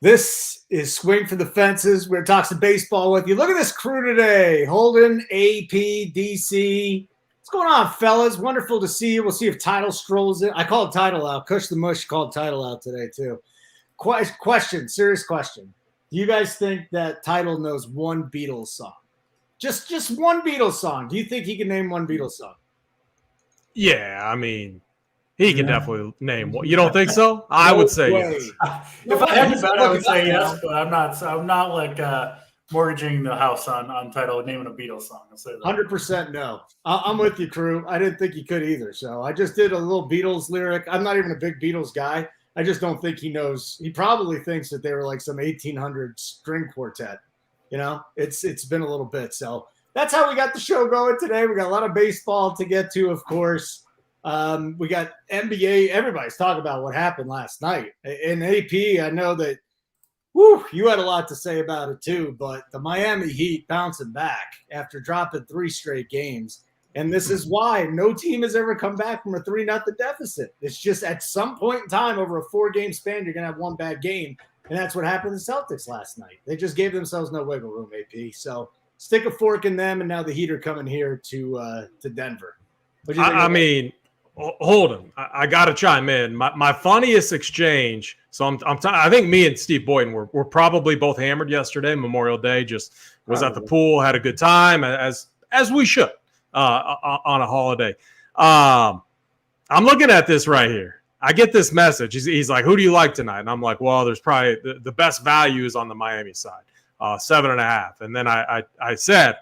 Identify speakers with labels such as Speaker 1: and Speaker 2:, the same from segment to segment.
Speaker 1: This is Swing for the Fences. We're talking some baseball with you. Look at this crew today. Holden, AP, DC. What's going on, fellas? Wonderful to see you. We'll see if Title strolls in. I called Title out. Kush the Mush called Title out today, too. Question, serious question. Do you guys think that Title knows one Beatles song? Just one Beatles song. Do you think he can name one Beatles song?
Speaker 2: Yeah, I mean, he can definitely name one. You don't think so? I would say yes.
Speaker 3: If I had to bet, I would say yes, but I'm not like mortgaging the house on Title naming a Beatles song. I'll say that.
Speaker 1: 100% no. I'm with you, crew. I didn't think he could either. So I just did a little Beatles lyric. I'm not even a big Beatles guy. I just don't think he knows. He probably thinks that they were like some 1800 string quartet. You know, it's been a little bit. So that's how we got the show going today. We got a lot of baseball to get to, of course. We got NBA. Everybody's talking about what happened last night. In AP, I know that you had a lot to say about it too, but the Miami Heat bouncing back after dropping 3 straight games. And this is why no team has ever come back from a 3-0 deficit. It's just at some point in time over a 4-game span, you're going to have one bad game. And that's what happened to the Celtics last night. They just gave themselves no wiggle room, AP. So stick a fork in them, and now the Heat are coming here to Denver.
Speaker 2: I mean, Holden, I got to chime in. My funniest exchange. So I think me and Steve Boyden were probably both hammered yesterday. Memorial Day, just was at the pool, had a good time as we should on a holiday. I'm looking at this right here. I get this message. He's like, "Who do you like tonight?" And I'm like, "Well, there's probably the best value is on the Miami side, 7.5." And then I said,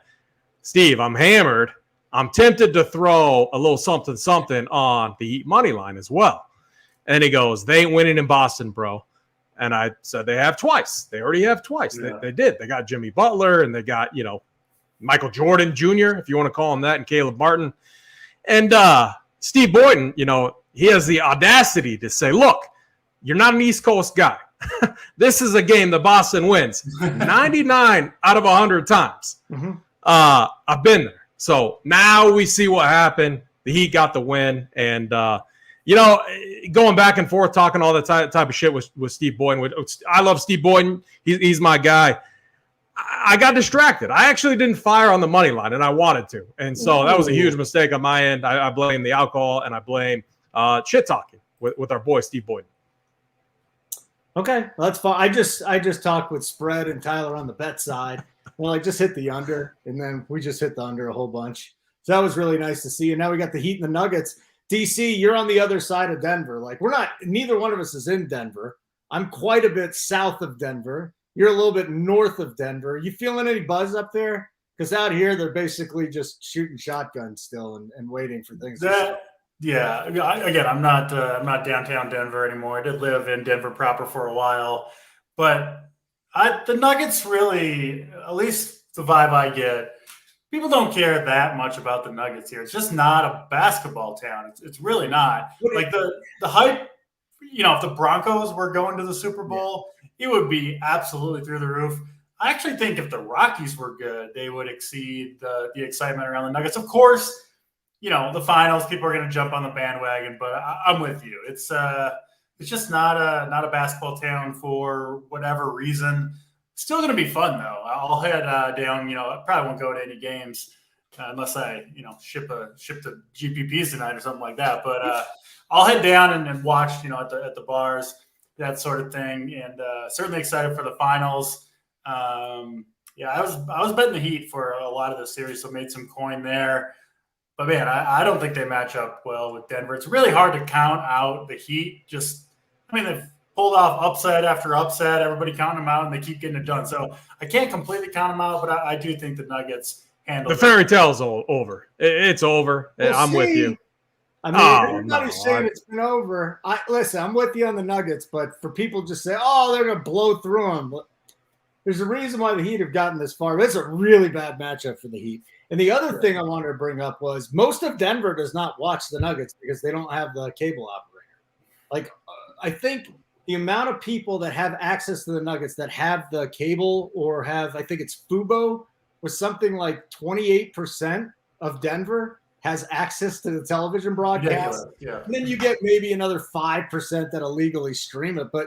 Speaker 2: "Steve, I'm hammered. I'm tempted to throw a little something on the Heat money line as well." And he goes, "They ain't winning in Boston, bro." And I said, "They have twice. They already have twice. Yeah. They did. They got Jimmy Butler, and they got, Michael Jordan Jr., if you want to call him that, and Caleb Martin." And Steve Boyden, he has the audacity to say, "Look, you're not an East Coast guy. This is a game that Boston wins 99 out of 100 times. Mm-hmm. I've been there." So now we see what happened. The Heat got the win. And, going back and forth, talking all the type of shit with Steve Boyden. I love Steve Boyden. He's my guy. I got distracted. I actually didn't fire on the money line, and I wanted to. And so that was a huge mistake on my end. I blame the alcohol, and I blame shit talking with our boy Steve Boyden.
Speaker 1: Okay, well, that's fine. I just talked with Spread and Tyler on the bet side. Well, I just hit the under, and then we just hit the under a whole bunch. So that was really nice to see. And now we got the Heat and the Nuggets. DC, you're on the other side of Denver. Like, neither one of us is in Denver. I'm quite a bit south of Denver. You're a little bit north of Denver. You feeling any buzz up there? Because out here, they're basically just shooting shotguns still and waiting for things.
Speaker 3: Yeah. Again, I'm not downtown Denver anymore. I did live in Denver proper for a while, but the Nuggets really, at least the vibe I get, people don't care that much about the Nuggets here. It's just not a basketball town. It's really not. Like the hype, if the Broncos were going to the Super Bowl, it would be absolutely through the roof. I actually think if the Rockies were good, they would exceed the excitement around the Nuggets. Of course, the finals, people are going to jump on the bandwagon, but I'm with you. It's just not a basketball town for whatever reason. Still going to be fun though. I'll head down. I probably won't go to any games unless I ship the GPPs tonight or something like that. But I'll head down and watch at the bars, that sort of thing. And certainly excited for the finals. I was betting the Heat for a lot of the series, so made some coin there. But man, I don't think they match up well with Denver. It's really hard to count out the Heat. They've pulled off upset after upset, everybody counting them out, and they keep getting it done. So I can't completely count them out, but I do think the Nuggets handle
Speaker 2: the fairy tale's over. It's over. I'm with you.
Speaker 1: I mean, everybody's saying it's been over. Listen, I'm with you on the Nuggets, but for people just say, "Oh, they're going to blow through them," there's a reason why the Heat have gotten this far. It's a really bad matchup for the Heat. And the other thing I wanted to bring up was most of Denver does not watch the Nuggets because they don't have the cable operator. Like, I think the amount of people that have access to the Nuggets that have the cable or have, I think it's Fubo, was something like 28% of Denver has access to the television broadcast.
Speaker 3: Yeah.
Speaker 1: And then you get maybe another 5% that illegally stream it. But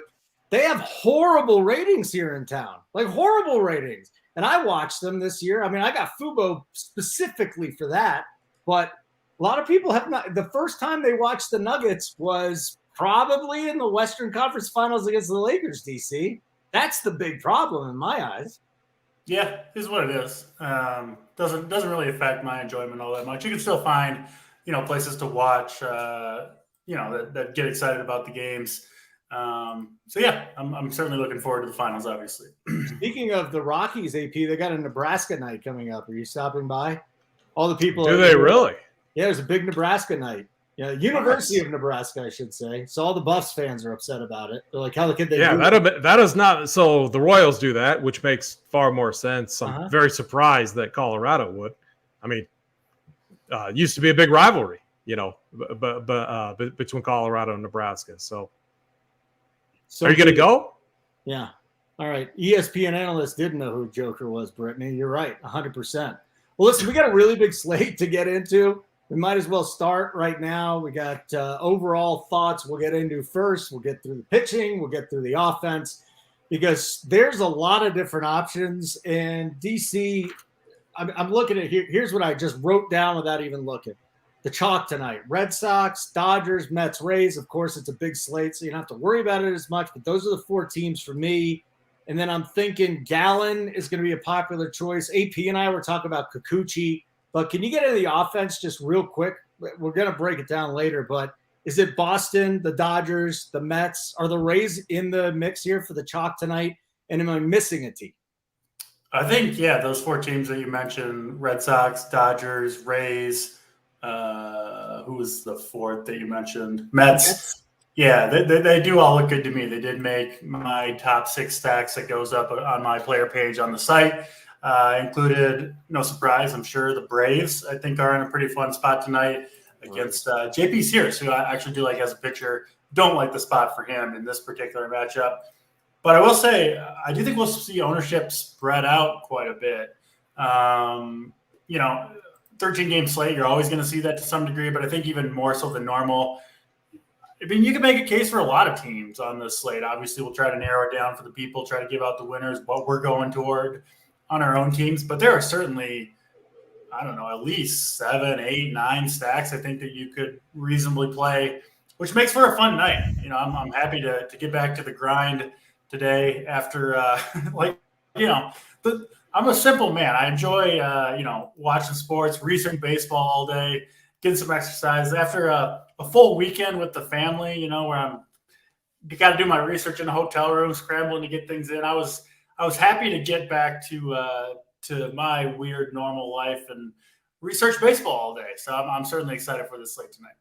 Speaker 1: they have horrible ratings here in town, like horrible ratings. And I watched them this year. I mean, I got Fubo specifically for that, but a lot of people have not. The first time they watched the Nuggets was probably in the Western Conference Finals against the Lakers, DC. That's the big problem in my eyes.
Speaker 3: Yeah, is what it is. Doesn't really affect my enjoyment all that much. You can still find, places to watch, that get excited about the games. So yeah, I'm certainly looking forward to the finals, obviously.
Speaker 1: Speaking of the Rockies, AP, they got a Nebraska night coming up. Are you stopping by? All the people.
Speaker 2: Do they really?
Speaker 1: Yeah, there's a big Nebraska night. Yeah, University of Nebraska, I should say. So all the Buffs fans are upset about it. They're like, how could they?
Speaker 2: Yeah, that is not. So the Royals do that, which makes far more sense. I'm very surprised that Colorado would. I mean, it used to be a big rivalry, but between Colorado and Nebraska. So are you going to go?
Speaker 1: Yeah. All right. ESPN analysts didn't know who Joker was, Brittany. You're right, 100%. Well, listen, we got a really big slate to get into. We might as well start right now. We got overall thoughts we'll get into first. We'll get through the pitching. We'll get through the offense because there's a lot of different options. And DC, I'm looking at here. Here's what I just wrote down without even looking. The chalk tonight. Red Sox, Dodgers, Mets, Rays. Of course, it's a big slate, so you don't have to worry about it as much. But those are the 4 teams for me. And then I'm thinking Gallen is going to be a popular choice. AP and I were talking about Kikuchi. But can you get into the offense just real quick? We're going to break it down later, but is it Boston, the Dodgers, the Mets? Are the Rays in the mix here for the chalk tonight? And am I missing a team?
Speaker 3: I think, those 4 teams that you mentioned, Red Sox, Dodgers, Rays, who was the 4th that you mentioned? Mets. Yeah, they do all look good to me. They did make my top 6 stacks that goes up on my player page on the site. Included, no surprise, I'm sure, the Braves, I think, are in a pretty fun spot tonight against JP Sears, who I actually do like as a pitcher. Don't like the spot for him in this particular matchup. But I will say, I do think we'll see ownership spread out quite a bit. 13-game slate, you're always going to see that to some degree, but I think even more so than normal. I mean, you can make a case for a lot of teams on this slate. Obviously, we'll try to narrow it down for the people, try to give out the winners, what we're going toward on our own teams, but there are certainly, at least 7, 8, 9 stacks I think that you could reasonably play, which makes for a fun night. I'm happy to get back to the grind today after, I'm a simple man. I enjoy, watching sports, researching baseball all day, getting some exercise after a full weekend with the family, where you got to do my research in a hotel room, scrambling to get things in. I was happy to get back to my weird normal life and research baseball all day. So I'm certainly excited for this slate tonight.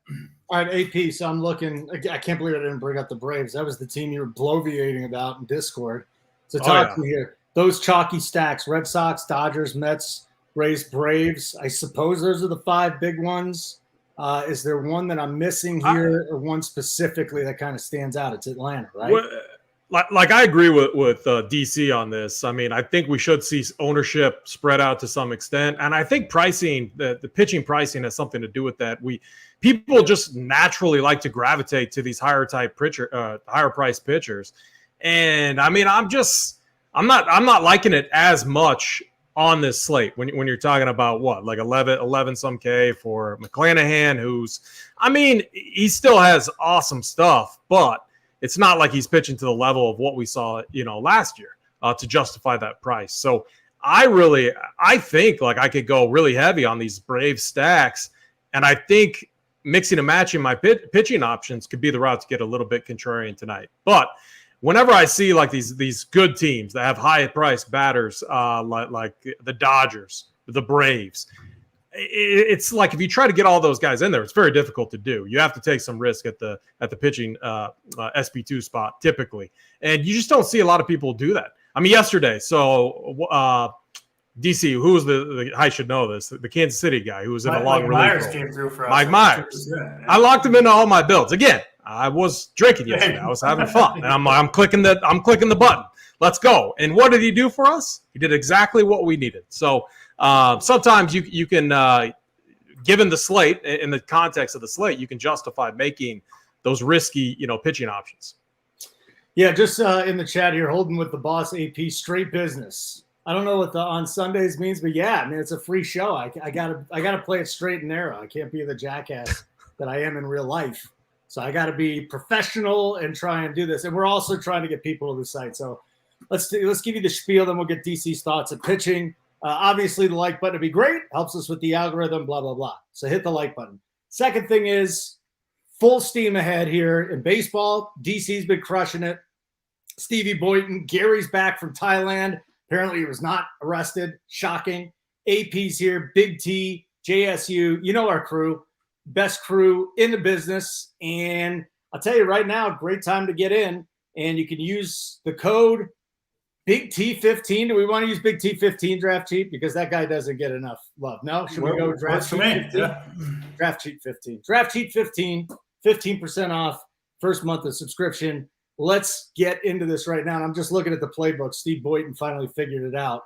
Speaker 1: All right, AP. So I'm looking. I can't believe I didn't bring up the Braves. That was the team you were bloviating about in Discord. So talk to me here. Those chalky stacks: Red Sox, Dodgers, Mets, Rays, Braves. I suppose those are the 5 big ones. Is there one that I'm missing here, or one specifically that kind of stands out? It's Atlanta, right?
Speaker 2: Well, like I agree with DC on this. I mean, I think we should see ownership spread out to some extent, and I think pricing, the pitching pricing, has something to do with that. People just naturally like to gravitate to these higher priced pitchers, and I mean, I'm not liking it as much on this slate when you're talking about what, like 11 some K for McClanahan, he still has awesome stuff, but it's not like he's pitching to the level of what we saw, last year to justify that price. So I think like I could go really heavy on these Brave stacks, and I think mixing and matching my pitching options could be the route to get a little bit contrarian tonight. But whenever I see like these good teams that have high priced batters, like the Dodgers, the Braves, it's like if you try to get all those guys in there, it's very difficult to do. You have to take some risk at the pitching SP2 spot typically, and you just don't see a lot of people do that. I mean, yesterday, so DC, who was I should know this, the Kansas City guy who was in a long relief
Speaker 3: Myers
Speaker 2: role.
Speaker 3: came through for us.
Speaker 2: Mike Myers. I locked him into all my builds. Again, I was drinking yesterday. I was having fun, and I'm clicking the button. Let's go. And what did he do for us? He did exactly what we needed. So sometimes you can, given the slate, in the context of the slate, you can justify making those risky, pitching options.
Speaker 1: Yeah, just in the chat here, Holden with the boss AP, straight business. I don't know what the on Sundays means, but yeah, I mean, it's a free show. I gotta play it straight and narrow. I can't be the jackass that I am in real life. So I got to be professional and try and do this. And we're also trying to get people to the site. So let's give you the spiel, then we'll get DC's thoughts at pitching. Obviously, the like button would be great. Helps us with the algorithm, blah, blah, blah. So hit the like button. Second thing is full steam ahead here in baseball. DC's been crushing it. Stevie Boynton, Gary's back from Thailand. Apparently he was not arrested. Shocking. AP's here, Big T, JSU. You know our crew. Best crew in the business. And I'll tell you right now, great time to get in. And you can use the code Big T15. Do we want to use Big T15 Draft Cheat? Because that guy doesn't get enough love. No? Should we go Draft Cheat 15?
Speaker 3: Yeah.
Speaker 1: Draft Cheat 15. Draft Cheat 15, 15% off first month of subscription. Let's get into this right now. And I'm just looking at the playbook. Steve Boynton finally figured it out.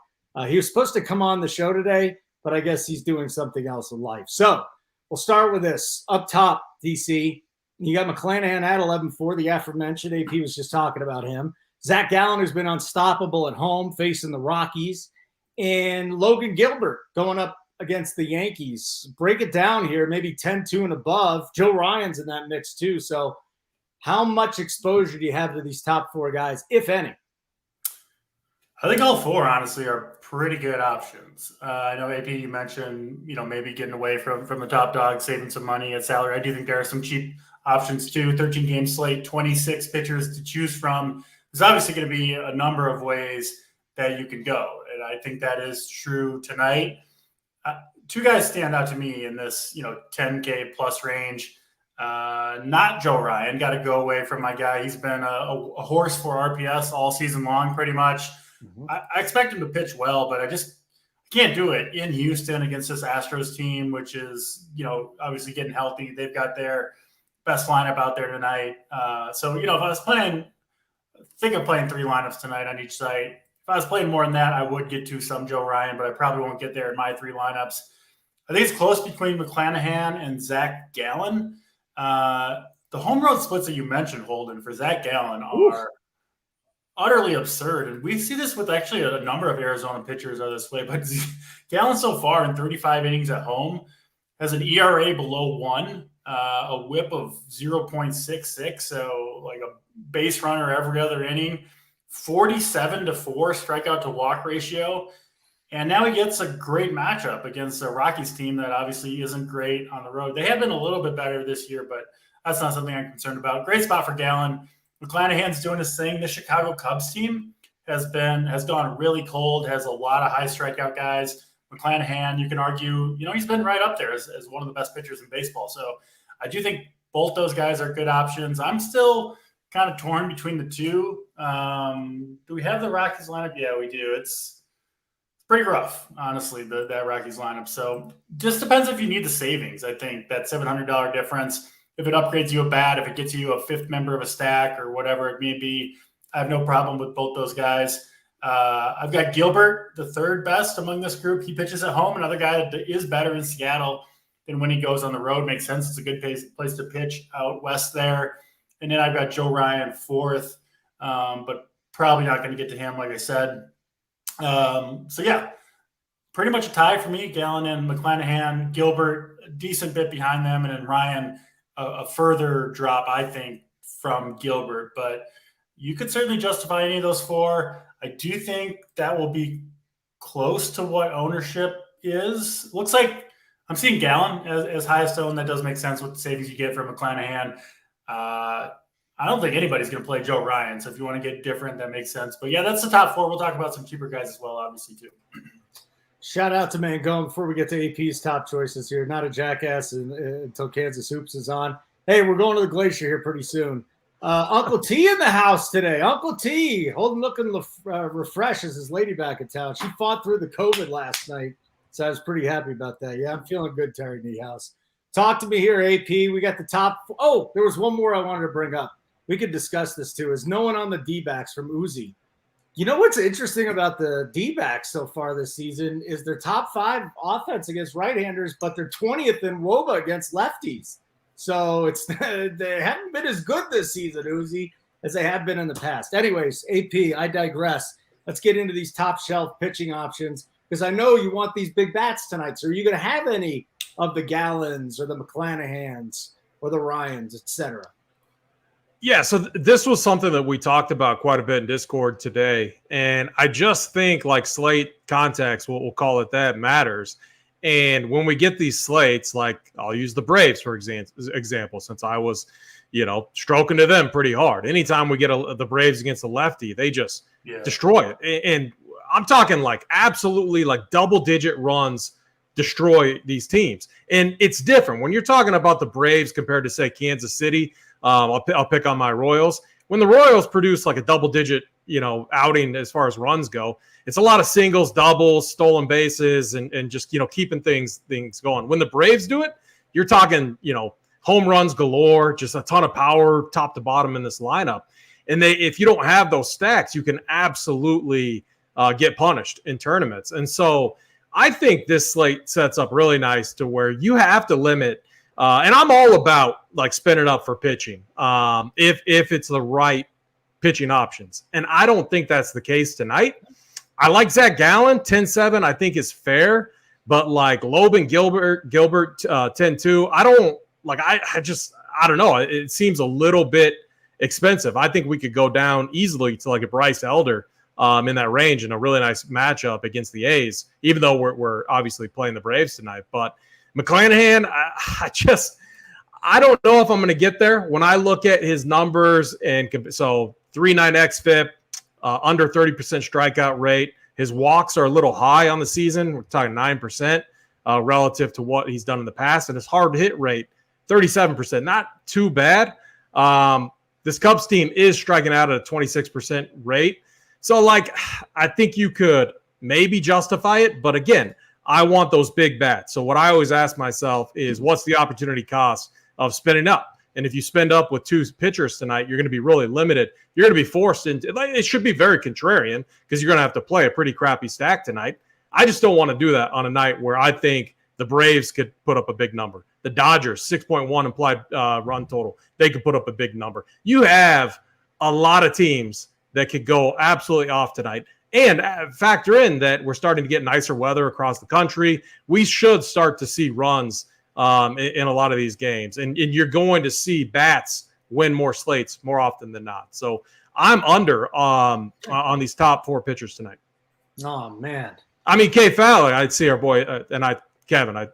Speaker 1: He was supposed to come on the show today, but I guess he's doing something else in life. So we'll start with this. Up top, DC, you got McClanahan at 11-4, the aforementioned. AP was just talking about him. Zach Gallen, who's been unstoppable at home, facing the Rockies. And Logan Gilbert going up against the Yankees. Break it down here, maybe 10-2 and above. Joe Ryan's in that mix too. So how much exposure do you have to these top four guys, if any?
Speaker 3: I think all four, honestly, are pretty good options. I know, AP, you mentioned, maybe getting away from the top dog, saving some money at salary. I do think there are some cheap options too. 13-game slate, 26 pitchers to choose from. There's obviously going to be a number of ways that you can go, and I think that is true tonight. Two guys stand out to me in this, 10K plus range. Not Joe Ryan. Got to go away from my guy. He's been a horse for RPS all season long, pretty much. Mm-hmm. I expect him to pitch well, but I just can't do it in Houston against this Astros team, which is, obviously getting healthy. They've got their best lineup out there tonight. So, if I was playing, I think I'm playing 3 lineups tonight on each site. If I was playing more than that, I would get to some Joe Ryan, but I probably won't get there in my 3 lineups. I think it's close between McClanahan and Zach Gallen. The home road splits that you mentioned, Holden, for Zach Gallen are utterly absurd. And we see this with actually a number of Arizona pitchers are this way. But Gallen so far in 35 innings at home has an ERA below 1, a whip of 0.66, so like a base runner every other inning, 47-4 strikeout to walk ratio. And now he gets a great matchup against a Rockies team that obviously isn't great on the road. They have been a little bit better this year, but that's not something I'm concerned about. Great spot for Gallen. McClanahan's doing his thing. The Chicago Cubs team has gone really cold, has a lot of high strikeout guys. McClanahan, you can argue, he's been right up there as one of the best pitchers in baseball. So I do think both those guys are good options. I'm still kind of torn between the two. Do we have the Rockies lineup? Yeah, we do. It's pretty rough, honestly, that Rockies lineup. So just depends if you need the savings. I think that $700 difference, if it upgrades you a bat, if it gets you a 5th member of a stack or whatever it may be, I have no problem with both those guys. I've got Gilbert, the 3rd best among this group. He pitches at home. Another guy that is better in Seattle than when he goes on the road. Makes sense. It's a good place to pitch out west there. And then I've got Joe Ryan 4th, but probably not going to get to him, like I said. So, yeah, pretty much a tie for me. Gallen and McClanahan, Gilbert, a decent bit behind them, and then Ryan, a further drop, I think, from Gilbert. But you could certainly justify any of those 4. I do think that will be close to what ownership is. Looks like I'm seeing Gallen as highest owned. That does make sense with the savings you get from McClanahan. I don't think anybody's going to play Joe Ryan. So if you want to get different, that makes sense. But yeah, that's the top 4. We'll talk about some cheaper guys as well, obviously, too.
Speaker 1: Shout out to Mangone before we get to AP's top choices here. Not a jackass until Kansas Hoops is on. Hey, we're going to the Glacier here pretty soon. Uncle T in the house today. Uncle T, Holden looking refreshed as his lady back in town. She fought through the COVID last night, so I was pretty happy about that. Yeah, I'm feeling good, Terry Niehaus. Talk to me here, AP. We got the top. Oh, there was one more I wanted to bring up. We could discuss this too. Is no one on the D-backs from Uzi? You know what's interesting about the D-backs so far this season is their top 5 offense against right-handers, but they're 20th in WOBA against lefties. So they haven't been as good this season, Uzi. as they have been in the past. Anyways, AP, I digress. Let's get into these top shelf pitching options because I know you want these big bats tonight. So are you going to have any of the Gallons or the McClanahans or the Ryans, etc.?
Speaker 2: Yeah, so this was something that we talked about quite a bit in Discord today. And I just think like slate context, we'll call it that, matters. And when we get these slates, like I'll use the Braves, for example, since I was, stroking to them pretty hard. Anytime we get the Braves against a lefty, they just destroy it. And I'm talking like absolutely like double-digit runs destroy these teams. And it's different. When you're talking about the Braves compared to, say, Kansas City, I'll pick on my Royals. When the Royals produce like a double-digit, outing as far as runs go, it's a lot of singles, doubles, stolen bases, and just, keeping things going. When the Braves do it, you're talking, home runs galore, just a ton of power top to bottom in this lineup. And if you don't have those stacks, you can absolutely get punished in tournaments. And so I think this slate sets up really nice to where you have to limit. And I'm all about like spinning up for pitching if it's the right pitching options. And I don't think that's the case tonight. I like Zach Gallen, 10-7, I think is fair. But like Loban Gilbert 10-2, I don't like. I don't know. It seems a little bit expensive. I think we could go down easily to like a Bryce Elder in that range in a really nice matchup against the A's, even though we're obviously playing the Braves tonight. But McClanahan, I don't know if I'm going to get there. When I look at his numbers, and so 3.9 xFIP, under 30% strikeout rate. His walks are a little high on the season. We're talking 9% relative to what he's done in the past. And his hard hit rate, 37%. Not too bad. This Cubs team is striking out at a 26% rate. So, like, I think you could maybe justify it. But, again, I want those big bats. So what I always ask myself is what's the opportunity cost of spinning up? And if you spend up with two pitchers tonight, you're going to be really limited. You're going to be forced into – it should be very contrarian because you're going to have to play a pretty crappy stack tonight. I just don't want to do that on a night where I think the Braves could put up a big number. The Dodgers, 6.1 implied run total. They could put up a big number. You have a lot of teams that could go absolutely off tonight. And factor in that we're starting to get nicer weather across the country. We should start to see runs in a lot of these games. And you're going to see bats win more slates more often than not. So I'm under on these top four pitchers tonight.
Speaker 1: Oh, man. I
Speaker 2: mean, Kay Fowler, I'd see our boy, Kevin, I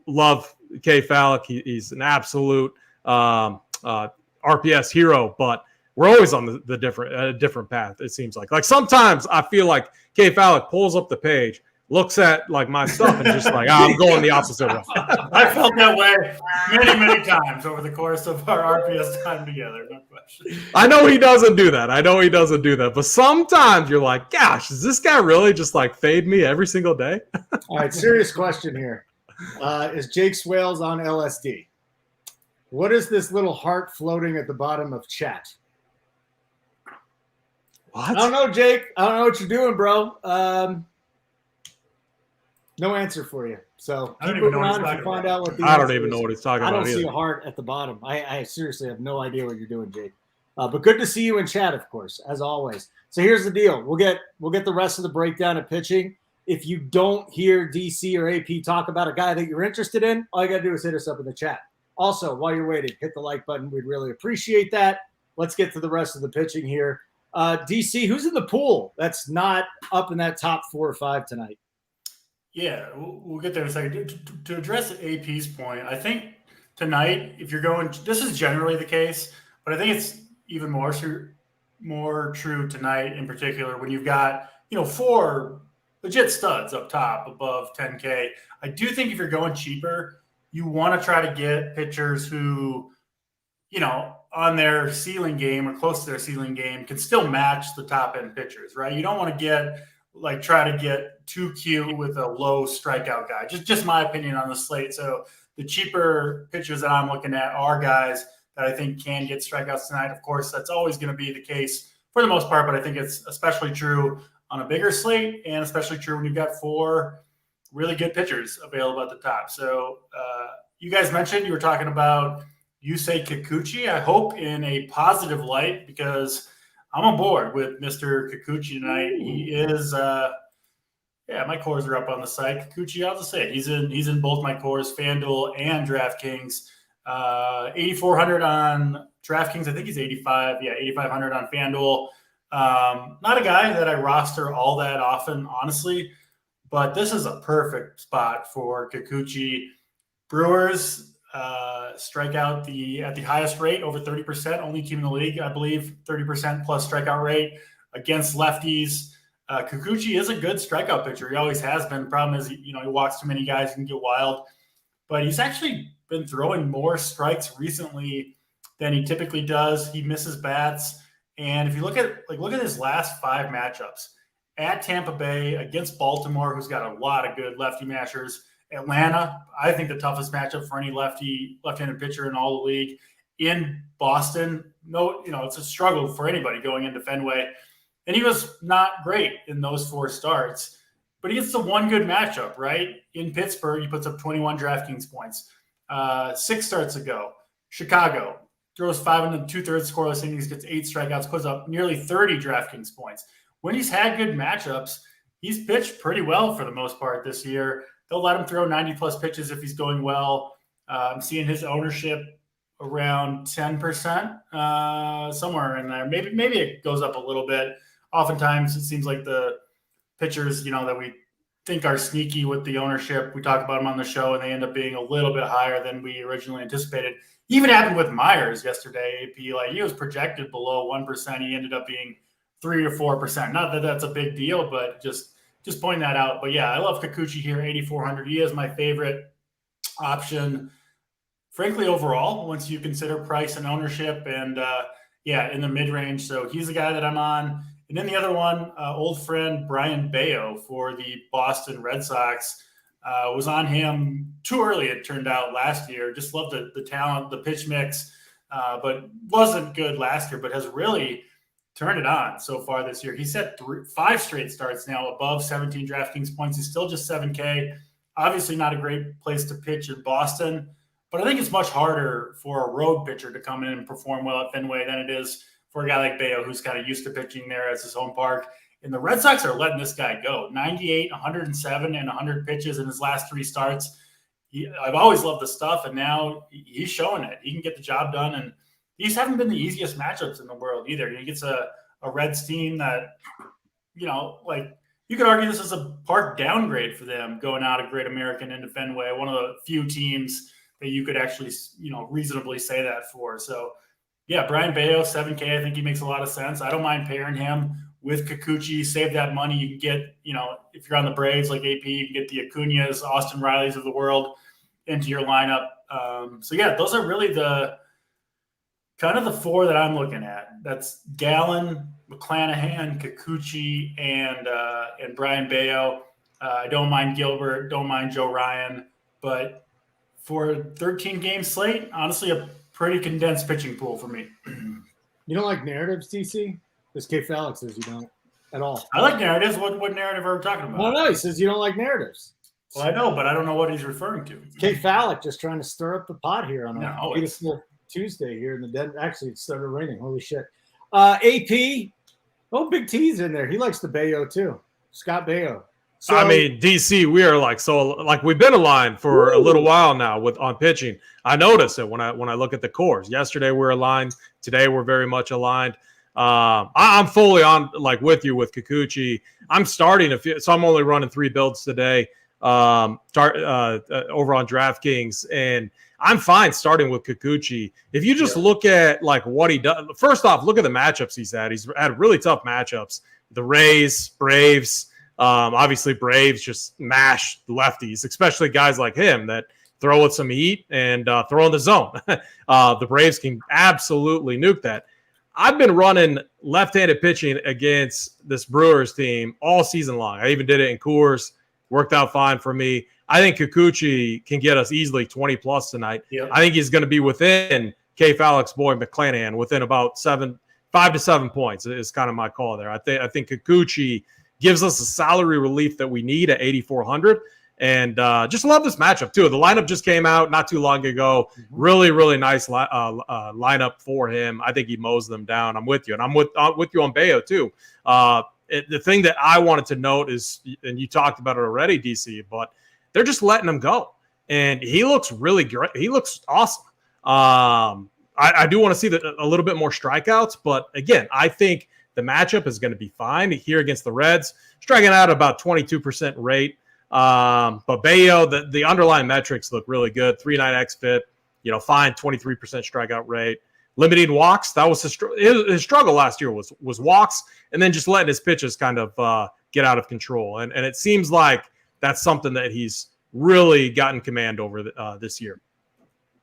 Speaker 2: love Kay Fowler. He's an absolute RPS hero, but we're always on the different path, it seems like. Like sometimes I feel like Kay Fowler pulls up the page, looks at like my stuff and just like, I'm going the opposite way.
Speaker 3: I felt that way many times over the course of our RPS time together. No question.
Speaker 2: I know he doesn't do that. But sometimes you're like, gosh, does this guy really just like fade me every single day?
Speaker 1: All right, serious question here. Is Jake Swales on LSD? What is this little heart floating at the bottom of chat?
Speaker 2: What?
Speaker 1: I don't know, Jake. I don't know what you're doing, bro. No answer for you. So keep moving on if you find out what the
Speaker 2: I don't even know what he's talking about.
Speaker 1: I don't see a heart at the bottom. I seriously have no idea what you're doing, Jake. But good to see you in chat, of course, as always. So here's the deal. We'll get the rest of the breakdown of pitching. If you don't hear DC or AP talk about a guy that you're interested in, all you got to do is hit us up in the chat. Also, while you're waiting, hit the like button. We'd really appreciate that. Let's get to the rest of the pitching here. DC, who's in the pool that's not up in that top 4 or 5 tonight?
Speaker 3: Yeah, we'll get there in a second. To address AP's point, I think tonight, if you're going – this is generally the case, but I think it's even more true tonight in particular when you've got, 4 legit studs up top above 10K. I do think if you're going cheaper, you want to try to get pitchers who, on their ceiling game or close to their ceiling game can still match the top-end pitchers, right? You don't want to try to get too cute with a low strikeout guy. Just my opinion on the slate. So the cheaper pitchers that I'm looking at are guys that I think can get strikeouts tonight. Of course, that's always going to be the case for the most part, but I think it's especially true on a bigger slate and especially true when you've got 4 really good pitchers available at the top. So you guys mentioned you were talking about, Yusei Kikuchi. I hope in a positive light because I'm on board with Mr. Kikuchi tonight. He is, my cores are up on the site. Kikuchi, I'll just say it. He's in both my cores, FanDuel and DraftKings. 8,400 on DraftKings. I think he's 85. Yeah, 8,500 on FanDuel. Not a guy that I roster all that often, honestly, but this is a perfect spot for Kikuchi. Brewers strike out at the highest rate, over 30%, only team in the league, I believe, 30% plus strikeout rate against lefties. Kikuchi is a good strikeout pitcher. He always has been. The problem is, he walks too many guys and can get wild. But he's actually been throwing more strikes recently than he typically does. He misses bats. And if you look at his last 5 matchups, at Tampa Bay, against Baltimore, who's got a lot of good lefty mashers, Atlanta, I think the toughest matchup for any left-handed pitcher in all the league. In Boston, it's a struggle for anybody going into Fenway. And he was not great in those 4 starts, but he gets the one good matchup, right? In Pittsburgh, he puts up 21 DraftKings points. 6 starts ago, Chicago throws 5 2/3 scoreless innings, gets 8 strikeouts, puts up nearly 30 DraftKings points. When he's had good matchups, he's pitched pretty well for the most part this year. They'll let him throw 90-plus pitches if he's going well. I'm seeing his ownership around 10%, somewhere in there. Maybe it goes up a little bit. Oftentimes, it seems like the pitchers, that we think are sneaky with the ownership, we talk about them on the show, and they end up being a little bit higher than we originally anticipated. Even happened with Myers yesterday, AP. Like, he was projected below 1%. He ended up being 3 or 4%. Not that that's a big deal, but just pointing that out. But yeah, I love Kikuchi here, 8,400. He is my favorite option, frankly, overall, once you consider price and ownership and, in the mid-range. So he's the guy that I'm on. And then the other one, old friend Brian Bayo for the Boston Red Sox, was on him too early, it turned out, last year. Just loved the talent, the pitch mix, but wasn't good last year, but has really turned it on so far this year. He's had 5 straight starts now above 17 DraftKings points. He's still just 7K. Obviously not a great place to pitch in Boston, but I think it's much harder for a road pitcher to come in and perform well at Fenway than it is for a guy like Bayo, who's kind of used to pitching there as his home park. And the Red Sox are letting this guy go. 98, 107, and 100 pitches in his last 3 starts. I've always loved the stuff, and now he's showing it. He can get the job done, and these haven't been the easiest matchups in the world either. He gets a Reds team that, you could argue this is a part downgrade for them going out of Great American into Fenway, one of the few teams that you could actually, reasonably say that for. So, yeah, Brian Bayo, 7K, I think he makes a lot of sense. I don't mind pairing him with Kikuchi. Save that money. You can get, if you're on the Braves like AP, you can get the Acuñas, Austin Rileys of the world into your lineup. Those are really the kind of the 4 that I'm looking at. That's Gallen, McClanahan, Kikuchi, and Brian Bayo. I don't mind Gilbert, don't mind Joe Ryan, but for a 13-game slate, honestly, a pretty condensed pitching pool for me.
Speaker 1: You don't like narratives, TC? This K. Felix says you don't at all.
Speaker 3: I like narratives. What narrative are we talking about?
Speaker 1: No, he says you don't like narratives.
Speaker 3: Well, I know, but I don't know what he's referring to.
Speaker 1: K. Falick just trying to stir up the pot here on a beautiful Tuesday here in the den. Actually, it started raining. Holy shit. AP. Oh, Big T's in there. He likes the Bayo too. Scott Bayo. So,
Speaker 2: DC, we are we've been aligned for a little while now on pitching. I notice it when I look at the cores. Yesterday we're aligned. Today we're very much aligned. I'm fully on with you with Kikuchi. I'm starting so I'm only running 3 builds today. Over on DraftKings, and I'm fine starting with Kikuchi. If you just look at what he does, first off, look at the matchups he's had. He's had really tough matchups. The Rays, Braves. Obviously, Braves just mash lefties, especially guys like him that throw with some heat and throw in the zone. The Braves can absolutely nuke that. I've been running left-handed pitching against this Brewers team all season long. I even did it in Coors. Worked out fine for me. I think Kikuchi can get us easily 20-plus tonight. Yep. I think he's going to be within K. Falick's boy McClanahan, within about 5 to 7 points is kind of my call there. I think Kikuchi gives us the salary relief that we need at 8,400. And just love this matchup, too. The lineup just came out not too long ago. Really, really nice lineup for him. I think he mows them down. I'm with you. And I'm with you on Bayo, too. The thing that I wanted to note is, and you talked about it already, DC, but they're just letting him go. And he looks really great. He looks awesome. I do want to see a little bit more strikeouts. But, again, I think the matchup is going to be fine here against the Reds. Striking out about 22% rate. But Bayo, the underlying metrics look really good. 3.9 xFIP, fine, 23% strikeout rate. Limiting walks, that was his struggle last year was walks, and then just letting his pitches kind of get out of control. And it seems like that's something that he's really gotten command over this year.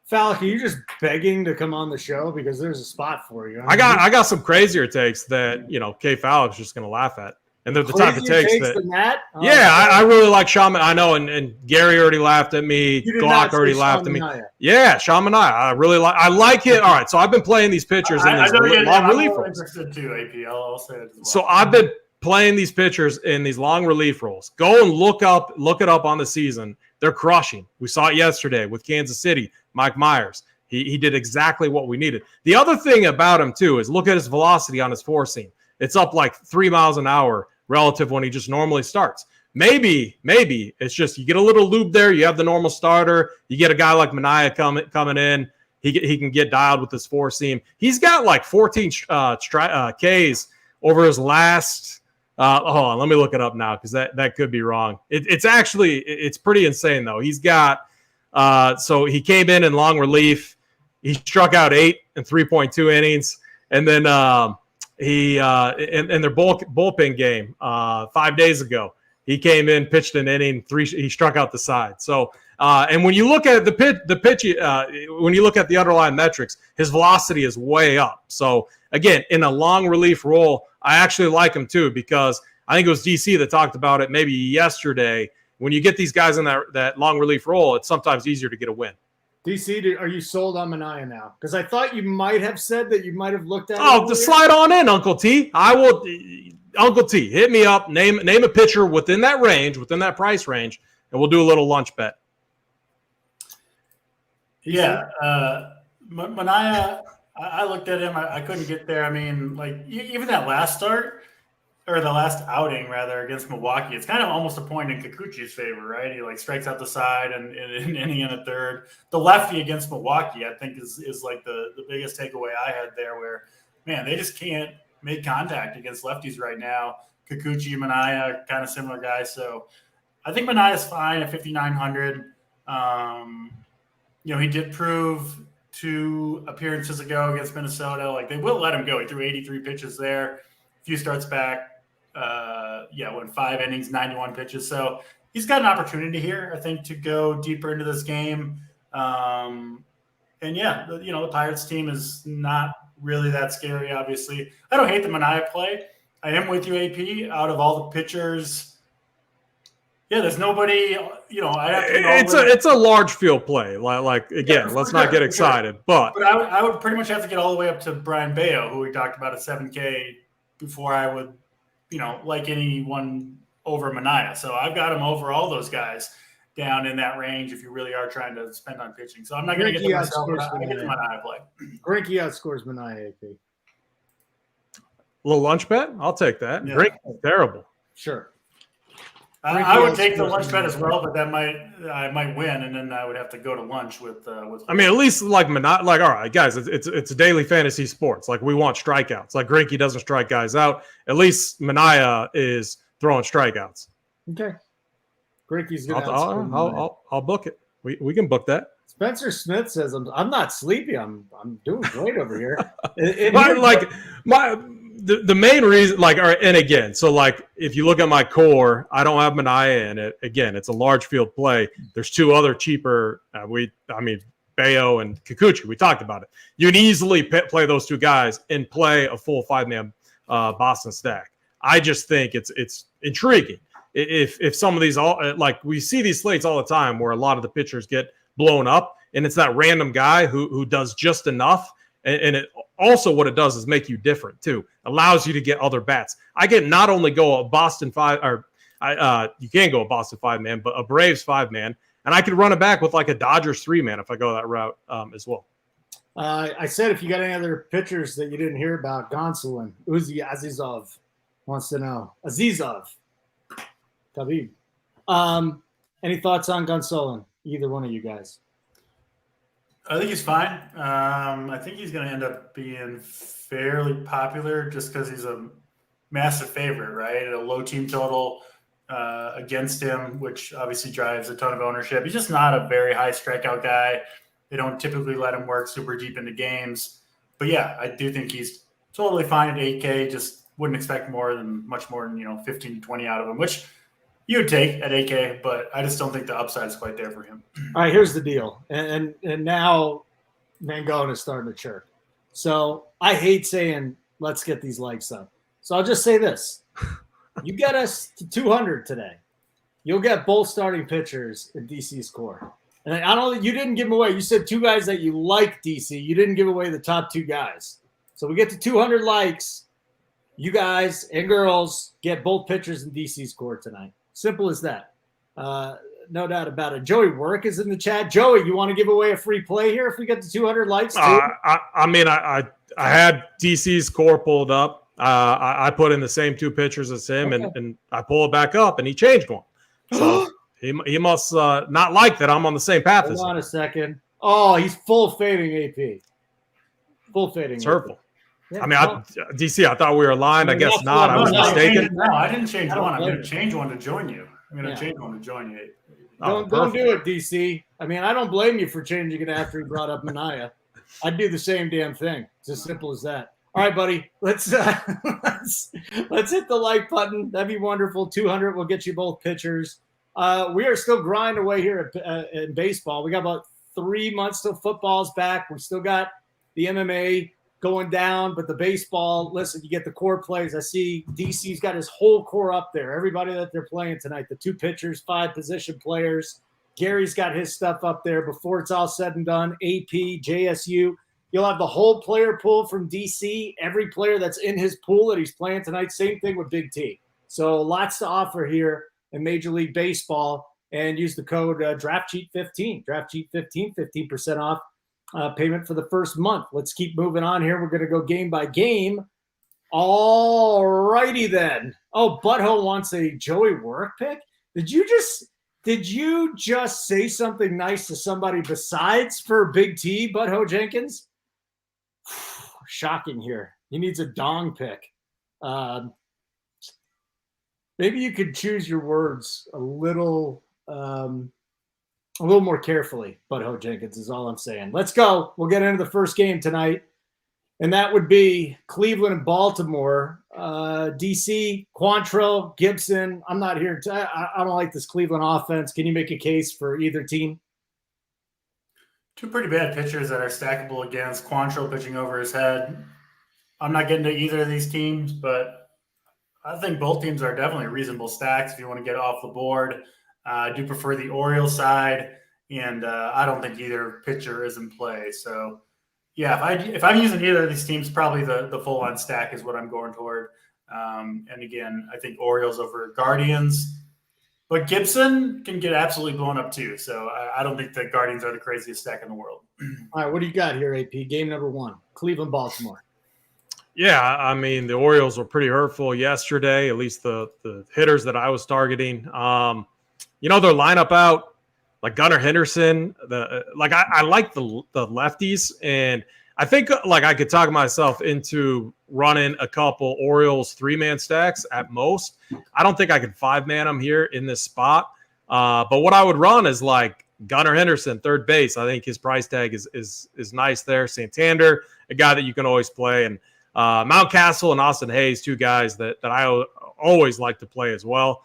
Speaker 1: Falk, are you just begging to come on the show because there's a spot for you?
Speaker 2: I got some crazier takes that K Falk's just going to laugh at. And they're the type of takes that. I really like Shaman. I know, and Gary already laughed at me. Glock already laughed at me. Yeah, Shaman. I really like. I like it. All right, so I've been playing these pitchers in these long relief roles.
Speaker 3: Interested too, AP. I'll say it as well.
Speaker 2: So I've been playing these pitchers in these long relief roles. Go and look it up on the season. They're crushing. We saw it yesterday with Kansas City. Mike Myers. He did exactly what we needed. The other thing about him too is look at his velocity on his four seam. It's up like 3 miles an hour. Relative when he just normally starts. Maybe it's just you get a little lube there. You have the normal starter. You get a guy like Mania coming in. He can get dialed with his four seam. He's got like 14 Ks over his last. Hold on, let me look it up now because that could be wrong. It's pretty insane though. He's got so he came in long relief. He struck out 8 in 3.2 innings, and then. He in their bullpen game 5 days ago, he came in, pitched an inning, 3. He struck out the side. So, and when you look at the pitch, when you look at the underlying metrics, his velocity is way up. So again, in a long relief role, I actually like him too because I think it was DC that talked about it maybe yesterday. When you get these guys in that long relief role, it's sometimes easier to get a win.
Speaker 1: DC, are you sold on Mania now? Because I thought you might have said that you might have looked at it.
Speaker 2: Oh, to slide on in, Uncle T. I will. Uncle T, hit me up. Name a pitcher within that range, within that price range, and we'll do a little lunch bet.
Speaker 3: Yeah, Mania. I looked at him. I couldn't get there. I mean, like even that last start. Or the last outing, rather, against Milwaukee. It's kind of almost a point in Kikuchi's favor, right? He strikes out the side and in inning in a third. The lefty against Milwaukee, I think, is like the biggest takeaway I had there where, man, they just can't make contact against lefties right now. Kikuchi, Mania, kind of similar guys. So I think Mania's fine at 5,900. He did prove 2 appearances ago against Minnesota. They will let him go. He threw 83 pitches there. A few starts back. Went 5 innings, 91 pitches. So he's got an opportunity here, I think, to go deeper into this game. The Pirates team is not really that scary, obviously. I don't hate the Mania play. I am with you, AP. Out of all the pitchers, there's nobody,
Speaker 2: it's a large field play. Let's not get excited. Sure. But
Speaker 3: I would pretty much have to get all the way up to Brian Bayo, who we talked about at 7K, before I would, like anyone over Mania. So I've got him over all those guys down in that range if you really are trying to spend on pitching. So I'm not going to get to myself. I get the Mania play.
Speaker 1: Greinke outscores Mania, AP.
Speaker 2: A little lunch bet? I'll take that. Yeah. Greinke's terrible.
Speaker 1: Sure.
Speaker 3: I would take the lunch bet as well, but I might win, and then I would have to go to lunch with.
Speaker 2: I mean, at least all right, guys, it's a daily fantasy sports. We want strikeouts. Greinke doesn't strike guys out. At least Mania is throwing strikeouts.
Speaker 1: Okay. Greinke's good.
Speaker 2: I'll book it. We can book that.
Speaker 1: Spencer Smith says I'm not sleepy. I'm doing great over here.
Speaker 2: The main reason, and again, so if you look at my core, I don't have Mania in it. Again, it's a large field play. There's 2 other cheaper. Bayo and Kikuchi. We talked about it. You can easily play those 2 guys and play a full 5-man Boston stack. I just think it's intriguing. If some of these we see these slates all the time where a lot of the pitchers get blown up, and it's that random guy who does just enough. And it also what it does is make you different too. Allows you to get other bats. I can not only go a Boston 5 or You can't go a Boston 5-man, but a Braves 5-man. And I could run it back with like a Dodgers 3-man if I go that route as well.
Speaker 1: I said if you got any other pitchers that you didn't hear about, Gonsolin, Uzi Azizov wants to know. Azizov. Khabib. Any thoughts on Gonsolin? Either one of you guys?
Speaker 3: I think he's fine. I think he's going to end up being fairly popular just because he's a massive favorite, right? At a low team total against him, which obviously drives a ton of ownership. He's just not a very high strikeout guy. They don't typically let him work super deep into games. But yeah, I do think he's totally fine at 8K. Just wouldn't expect much more than 15 to 20 out of him, which you would take at 8K, but I just don't think the upside is quite there for him.
Speaker 1: All right, here's the deal. And now Mangone is starting to chirp. So I hate saying, let's get these likes up. So I'll just say this. You get us to 200 today. You'll get both starting pitchers in DC's core. And I don't. You didn't give them away. You said two guys that you like, DC. You didn't give away the top two guys. So we get to 200 likes. You guys and girls get both pitchers in DC's core tonight. Simple as that. No doubt about it. Joey Work is in the chat. Joey, you want to give away a free play here if we get to 200 likes?
Speaker 2: I had DC's core pulled up. I put in the same two pitchers as him,
Speaker 1: Okay.
Speaker 2: and I pull it back up, and he changed one. So he must not like that I'm on the same path as him.
Speaker 1: Hold on a second. Oh, he's full fading AP. Full fading.
Speaker 2: It's hurtful.
Speaker 1: Yeah,
Speaker 2: I mean, DC, I thought we were aligned. I guess not. I was mistaken.
Speaker 3: No, I didn't change
Speaker 1: I don't
Speaker 3: one. I'm
Speaker 1: blame
Speaker 3: going to
Speaker 1: you.
Speaker 3: change one to join you. I'm going to
Speaker 1: Yeah.
Speaker 3: change one to join you.
Speaker 1: Don't do it, DC. I mean, I don't blame you for changing it after he brought up Mania. I'd do the same damn thing. It's as simple as that. All right, buddy. Let's hit the like button. That'd be wonderful. 200 will get you both pitchers. We are still grinding away here in baseball. We got about 3 months till football's back. We still got the MMA going down, but the baseball, listen, you get the core plays. I see DC's got his whole core up there. Everybody that they're playing tonight, the two pitchers, 5 position players. Gary's got his stuff up there before it's all said and done. AP, JSU. You'll have the whole player pool from DC, every player that's in his pool that he's playing tonight. Same thing with Big T. So lots to offer here in Major League Baseball. And use the code DraftCheat15. DraftCheat15, 15% off payment for the first month. Let's keep moving on here. We're going to go game by game. All righty then. Oh, Butthole wants a Joey Work pick. Did you just say something nice to somebody besides for Big T, Butthole Jenkins? Shocking here. He needs a dong pick. Maybe you could choose your words a little more carefully, Butthole Jenkins is all I'm saying. Let's go. We'll get into the first game tonight, and that would be Cleveland and Baltimore. DC, Quantrill, Gibson. I'm not here. I don't like this Cleveland offense. Can you make a case for either team?
Speaker 3: Two pretty bad pitchers that are stackable against. Quantrill pitching over his head. I'm not getting to either of these teams, but I think both teams are definitely reasonable stacks if you want to get off the board. I do prefer the Orioles side, and I don't think either pitcher is in play. So, yeah, if I'm using either of these teams, probably the full-on stack is what I'm going toward. And again, I think Orioles over Guardians. But Gibson can get absolutely blown up too. So I don't think the Guardians are the craziest stack in the world.
Speaker 1: All right, what do you got here, AP? Game number 1, Cleveland-Baltimore.
Speaker 2: Yeah, I mean, the Orioles were pretty hurtful yesterday, at least the hitters that I was targeting. Their lineup out, like Gunnar Henderson, I like the lefties, and I think I could talk myself into running a couple Orioles 3-man stacks at most. I don't think I could 5-man them here in this spot. But what I would run is like Gunnar Henderson, third base. I think his price tag is nice there. Santander, a guy that you can always play, and Mountcastle and Austin Hayes, two guys that I always like to play as well.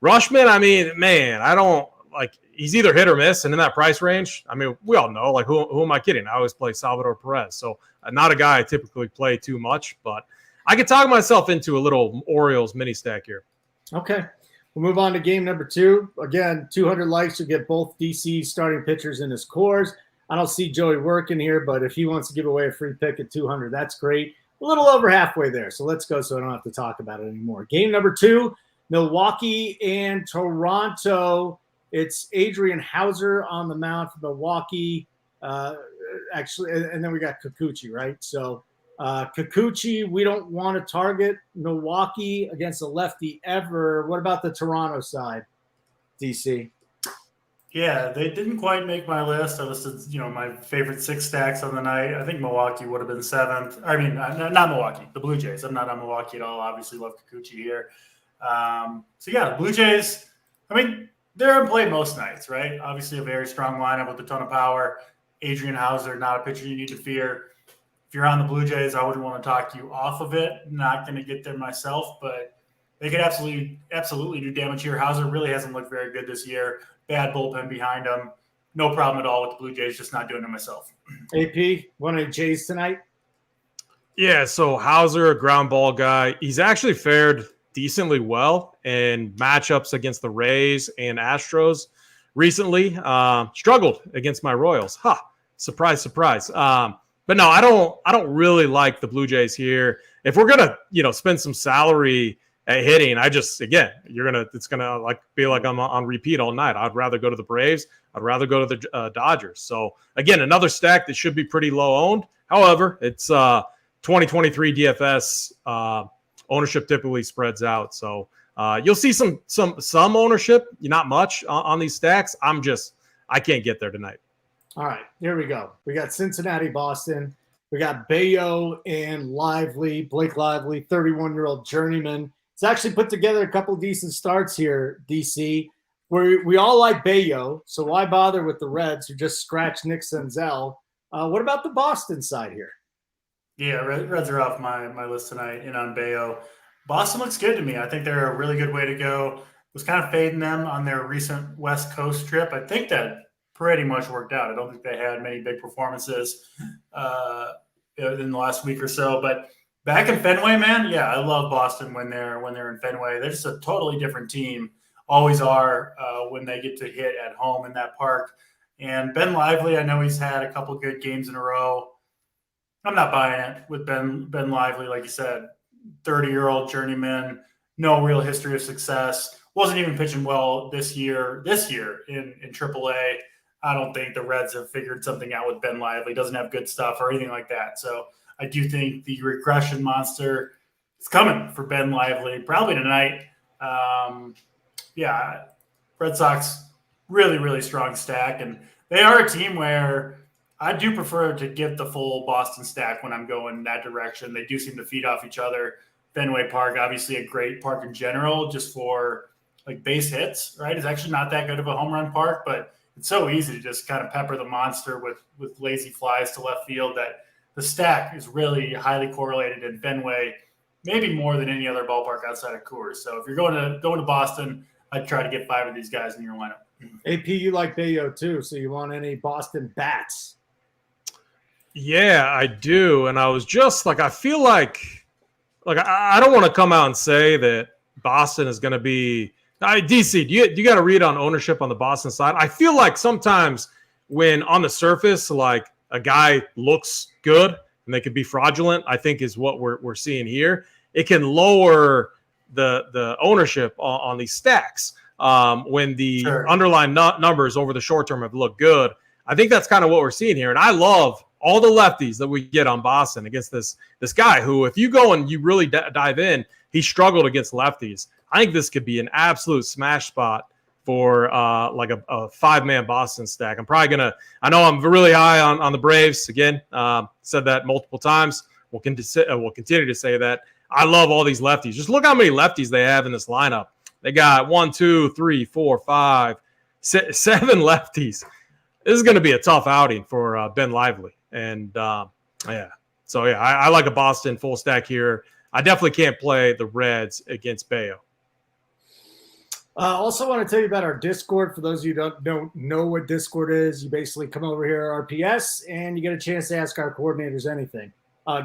Speaker 2: Rushman, I mean, man, I don't like. He's either hit or miss, and in that price range, I mean, we all know. Like, who am I kidding? I always play Salvador Perez, so not a guy I typically play too much, but I could talk myself into a little Orioles mini stack here.
Speaker 1: Okay, we'll move on to game number 2. Again, 200 likes, you'll get both DC starting pitchers in his cores. I don't see Joey working here, but if he wants to give away a free pick at 200, that's great. A little over halfway there, so let's go so I don't have to talk about it anymore. Game number 2, Milwaukee and Toronto. It's Adrian Hauser on the mound for Milwaukee. Actually, and then we got Kikuchi, right? So Kikuchi, we don't want to target Milwaukee against a lefty ever. What about the Toronto side, DC?
Speaker 3: Yeah, they didn't quite make my list. I listed, my favorite 6 stacks on the night. I think Milwaukee would have been 7th. I mean, not Milwaukee, the Blue Jays. I'm not on Milwaukee at all. Obviously, love Kikuchi here. The Blue Jays, I mean, they're in play most nights, right? Obviously, a very strong lineup with a ton of power. Adrian Hauser, not a pitcher you need to fear. If you're on the Blue Jays, I wouldn't want to talk you off of it. Not going to get there myself, but they could absolutely do damage here. Hauser really hasn't looked very good this year. Bad bullpen behind him. No problem at all with the Blue Jays, just not doing it myself.
Speaker 1: AP, one of the Jays tonight?
Speaker 2: Yeah, so Hauser, a ground ball guy. He's actually fared decently well in matchups against the Rays and Astros recently. Struggled against my Royals. Surprise, surprise. But no, I don't really like the Blue Jays here. If we're gonna, spend some salary at hitting, it's gonna be like I'm on repeat all night. I'd rather go to the Braves. I'd rather go to the Dodgers. So again, another stack that should be pretty low owned. However, it's 2023 DFS. Ownership typically spreads out, so you'll see some ownership, not much on these stacks. I can't get there tonight.
Speaker 1: All right, here we go. We got Cincinnati, Boston. We got Bayo and Blake Lively, 31-year-old journeyman. It's actually put together a couple decent starts here, DC. We all like Bayo, so why bother with the Reds who just scratched Nick Senzel? What about the Boston side here?
Speaker 3: Yeah, Reds are off my list tonight in on Bayo. Boston looks good to me. I think they're a really good way to go. Was kind of fading them on their recent West Coast trip. I think that pretty much worked out. I don't think they had many big performances in the last week or so. But back in Fenway, man, yeah, I love Boston when they're in Fenway. They're just a totally different team. Always are when they get to hit at home in that park. And Ben Lively, I know he's had a couple good games in a row. I'm not buying it with Ben Lively, like you said, 30-year-old journeyman, no real history of success. Wasn't even pitching well this year in AAA. I don't think the Reds have figured something out with Ben Lively. Doesn't have good stuff or anything like that. So I do think the regression monster is coming for Ben Lively, probably tonight. Red Sox, really, really strong stack. And they are a team where I do prefer to give the full Boston stack when I'm going that direction. They do seem to feed off each other. Fenway Park, obviously a great park in general, just for like base hits, right? It's actually not that good of a home run park, but it's so easy to just kind of pepper the monster with lazy flies to left field that the stack is really highly correlated in Fenway, maybe more than any other ballpark outside of Coors. So if you're going to Boston, I'd try to get 5 of these guys in your lineup.
Speaker 1: AP, you like Bayo too, so you want any Boston bats?
Speaker 2: Yeah, I do. And I was just I feel like I don't want to come out and say that Boston is going to be DC. Do you got to read on ownership on the Boston side? I feel like sometimes when on the surface, like a guy looks good and they could be fraudulent, I think is what we're seeing here. It can lower the ownership on these stacks when the underlying numbers over the short term have looked good. I think that's kind of what we're seeing here. And I love all the lefties that we get on Boston against this guy who, if you go and you really dive in, he struggled against lefties. I think this could be an absolute smash spot for like a 5-man Boston stack. I know I'm really high on the Braves. Again, said that multiple times. We'll continue to say that. I love all these lefties. Just look how many lefties they have in this lineup. They got 1, 2, 3, 4, 5, 7 lefties. This is going to be a tough outing for Ben Lively. And I like a Boston full stack here. I definitely can't play the Reds against Bayo.
Speaker 1: Also want to tell you about our Discord. For those of you who don't know what Discord is, you basically come over here at RPS and you get a chance to ask our coordinators anything.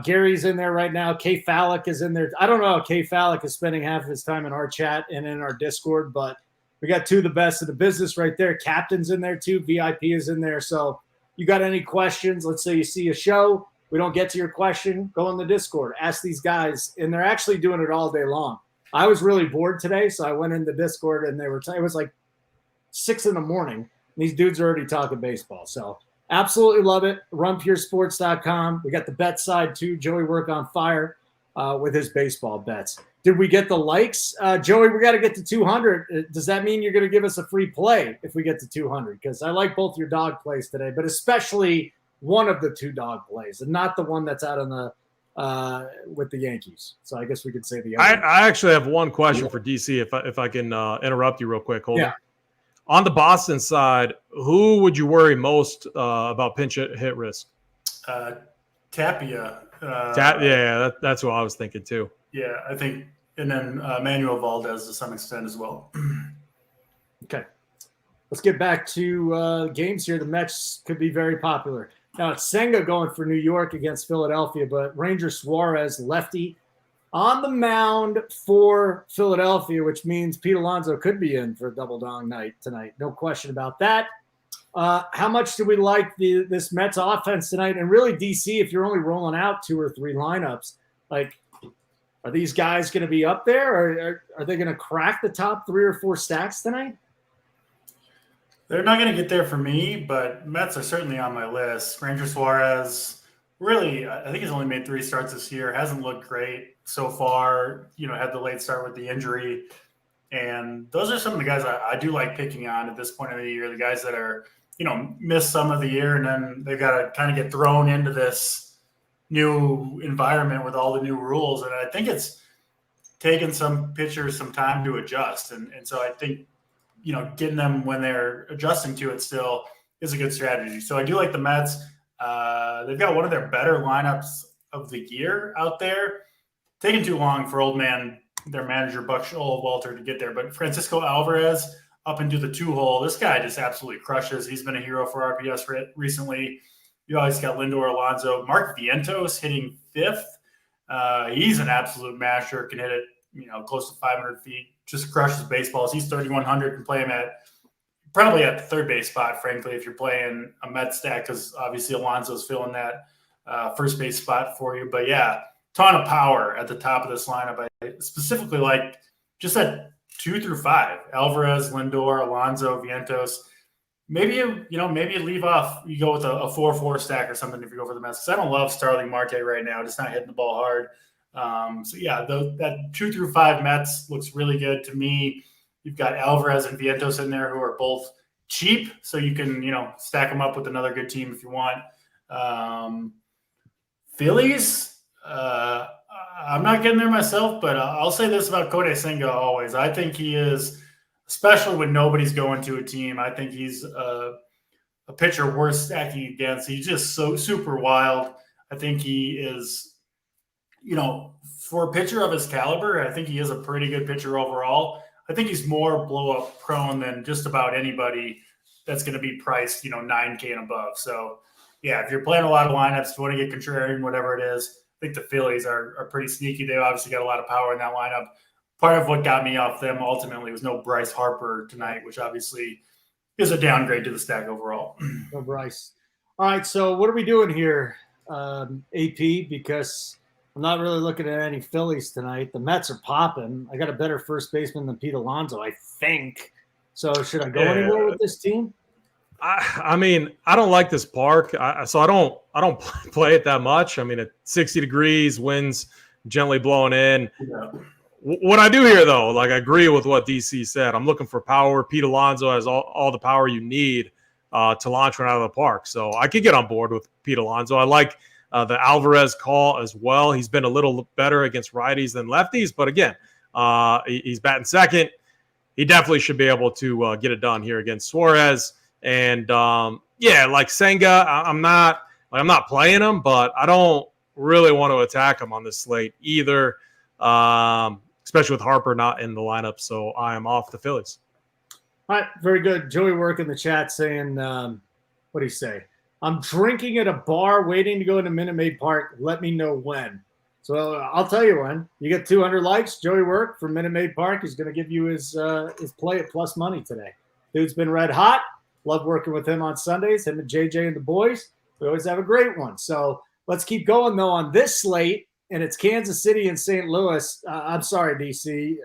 Speaker 1: Gary's in there right now. K Fallick is in there. I don't know how K Fallick is spending half of his time in our chat and in our Discord, but we got 2 of the best of the business right there. Captain's in there too. VIP is in there. So you got any questions? Let's say you see a show, we don't get to your question, go in the Discord, ask these guys, and they're actually doing it all day long. I was really bored today, so I went into Discord and it was like 6 a.m. and these dudes are already talking baseball. So absolutely love it. RunPureSports.com. We got the bet side too. Joey work on fire with his baseball bets. Did we get the likes? Joey, we got to get to 200. Does that mean you're going to give us a free play if we get to 200? Because I like both your dog plays today, but especially one of the 2 dog plays and not the one that's out on the with the Yankees. So I guess we could say the other.
Speaker 2: I actually have one question for DC if I can interrupt you real quick. Hold on. On the Boston side, who would you worry most about pinch hit risk?
Speaker 3: Tapia.
Speaker 2: That's who I was thinking too.
Speaker 3: Yeah, I think, and then Manuel Valdez to some extent as well.
Speaker 1: Okay. Let's get back to games here. The Mets could be very popular. Now, it's Senga going for New York against Philadelphia, but Ranger Suarez, lefty, on the mound for Philadelphia, which means Pete Alonso could be in for a double dong night tonight. No question about that. How much do we like this Mets offense tonight? And really, DC, if you're only rolling out 2 or 3 lineups, like, are these guys going to be up there, or are they going to crack the top 3 or 4 stacks tonight?
Speaker 3: They're not going to get there for me, but Mets are certainly on my list. Ranger Suarez, really, I think he's only made 3 starts this year. Hasn't looked great so far. Had the late start with the injury. And those are some of the guys I do like picking on at this point of the year, the guys that are, missed some of the year, and then they've got to kind of get thrown into this new environment with all the new rules. And I think it's taken some pitchers some time to adjust. And so I think, getting them when they're adjusting to it still is a good strategy. So I do like the Mets. They've got one of their better lineups of the year out there. Taking too long for their manager, Buck Showalter, to get there. But Francisco Alvarez up into the 2-hole. This guy just absolutely crushes. He's been a hero for RPS recently. You always got Lindor, Alonso, Mark Vientos hitting 5th. He's an absolute masher. Can hit it, close to 500 feet. Just crushes baseballs. He's 3,100. Can play him probably at the third base spot, frankly, if you're playing a Mets stack, because obviously Alonso's filling that first base spot for you. But yeah, ton of power at the top of this lineup. I specifically like just that 2 through 5. Alvarez, Lindor, Alonso, Vientos. Maybe you leave off. You go with a 4-4 stack or something if you go for the Mets. Because I don't love Starling Marte right now, just not hitting the ball hard. So yeah, that 2 through 5 Mets looks really good to me. You've got Alvarez and Vientos in there who are both cheap, so you can stack them up with another good team if you want. Phillies, I'm not getting there myself, but I'll say this about Kodai Senga always. I think he is, especially when nobody's going to a team, I think he's a pitcher worth stacking against. He's just so super wild. I think he is, for a pitcher of his caliber, I think he is a pretty good pitcher overall. I think he's more blow-up prone than just about anybody that's going to be priced, $9K and above. So, yeah, if you're playing a lot of lineups, if you want to get contrarian, whatever it is, I think the Phillies are pretty sneaky. They've obviously got a lot of power in that lineup. Part of what got me off them ultimately was no Bryce Harper tonight, which obviously is a downgrade to the stack overall.
Speaker 1: No Bryce. All right, so what are we doing here, AP? Because I'm not really looking at any Phillies tonight. The Mets are popping. I got a better first baseman than Pete Alonso, I think. So should I go anywhere with this team?
Speaker 2: I mean, I don't like this park, so I don't play it that much. I mean, at 60 degrees, winds gently blowing in.
Speaker 3: Yeah.
Speaker 2: What I do here, though, I agree with what DC said. I'm looking for power. Pete Alonso has all the power you need to launch one out of the park. So I could get on board with Pete Alonso. I like the Alvarez call as well. He's been a little better against righties than lefties, but again, he's batting second. He definitely should be able to get it done here against Suarez. And like Senga, I'm not playing him, but I don't really want to attack him on this slate either, especially with Harper not in the lineup. So I am off the Phillies.
Speaker 1: All right, very good. Joey work in the chat saying, what do you say? I'm drinking at a bar waiting to go into Minute Maid Park. Let me know when. So I'll tell you when. You get 200 likes, Joey Work from Minute Maid Park. He's going to give you his play at plus money today. Dude's been red hot. Love working with him on Sundays, him and JJ and the boys. We always have a great one. So let's keep going, though, on this slate. and it's Kansas City and St. Louis. I'm sorry, DC.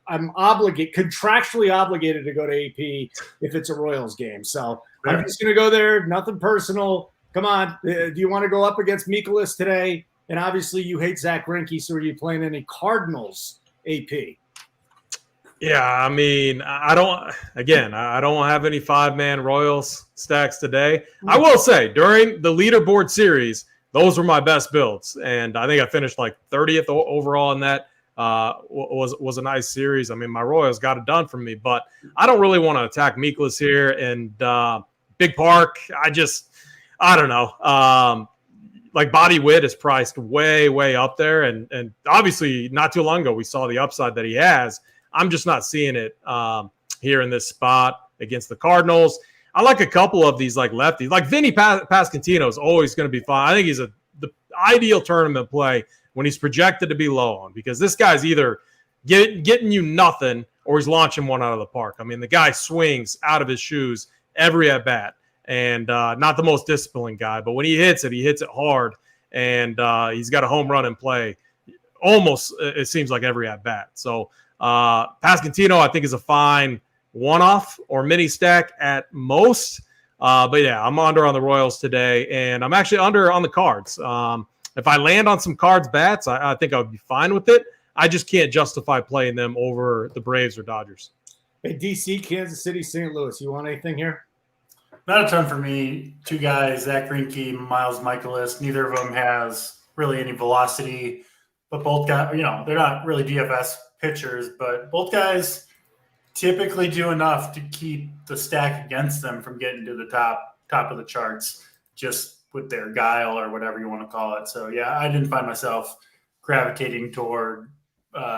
Speaker 1: I'm contractually obligated to go to AP if it's a Royals game. So I'm just going to go there. Nothing personal. Come on. Do you want to go up against Mikolas today? And obviously you hate Zach Greinke, so are you playing any Cardinals AP?
Speaker 2: Yeah, I mean, I don't have any 5-man Royals stacks today. I will say during the leaderboard series, those were my best builds. And I think I finished like 30th overall in that. Was a nice series. I mean, my Royals got it done for me, but I don't really want to attack Mikolas here. And Big Park, I don't know. Like Body Witt is priced way, way up there. And obviously not too long ago, we saw the upside that he has. I'm just not seeing it here in this spot against the Cardinals. I like a couple of these like lefties. Like Vinny Pasquantino is always going to be fine. I think he's the ideal tournament play when he's projected to be low on, because this guy's either getting you nothing or he's launching one out of the park. I mean, the guy swings out of his shoes every at bat, and not the most disciplined guy, but when he hits it hard, and he's got a home run in play almost, it seems like, every at bat. So Pasquantino, I think, is a fine one-off or mini stack at most. But yeah, I'm under on the Royals today, and I'm actually under on the Cards. If I land on some Cards bats, I think I would be fine with it. I just can't justify playing them over the Braves or Dodgers.
Speaker 1: Hey, DC, Kansas City, St. Louis. You want anything here?
Speaker 3: Not a ton for me. Two guys, Zach Greinke, Miles Mikolas. Neither of them has really any velocity, but both guys, they're not really DFS pitchers, but both guys typically do enough to keep the stack against them from getting to the top of the charts, just with their guile or whatever you want to call it. So yeah, I didn't find myself gravitating toward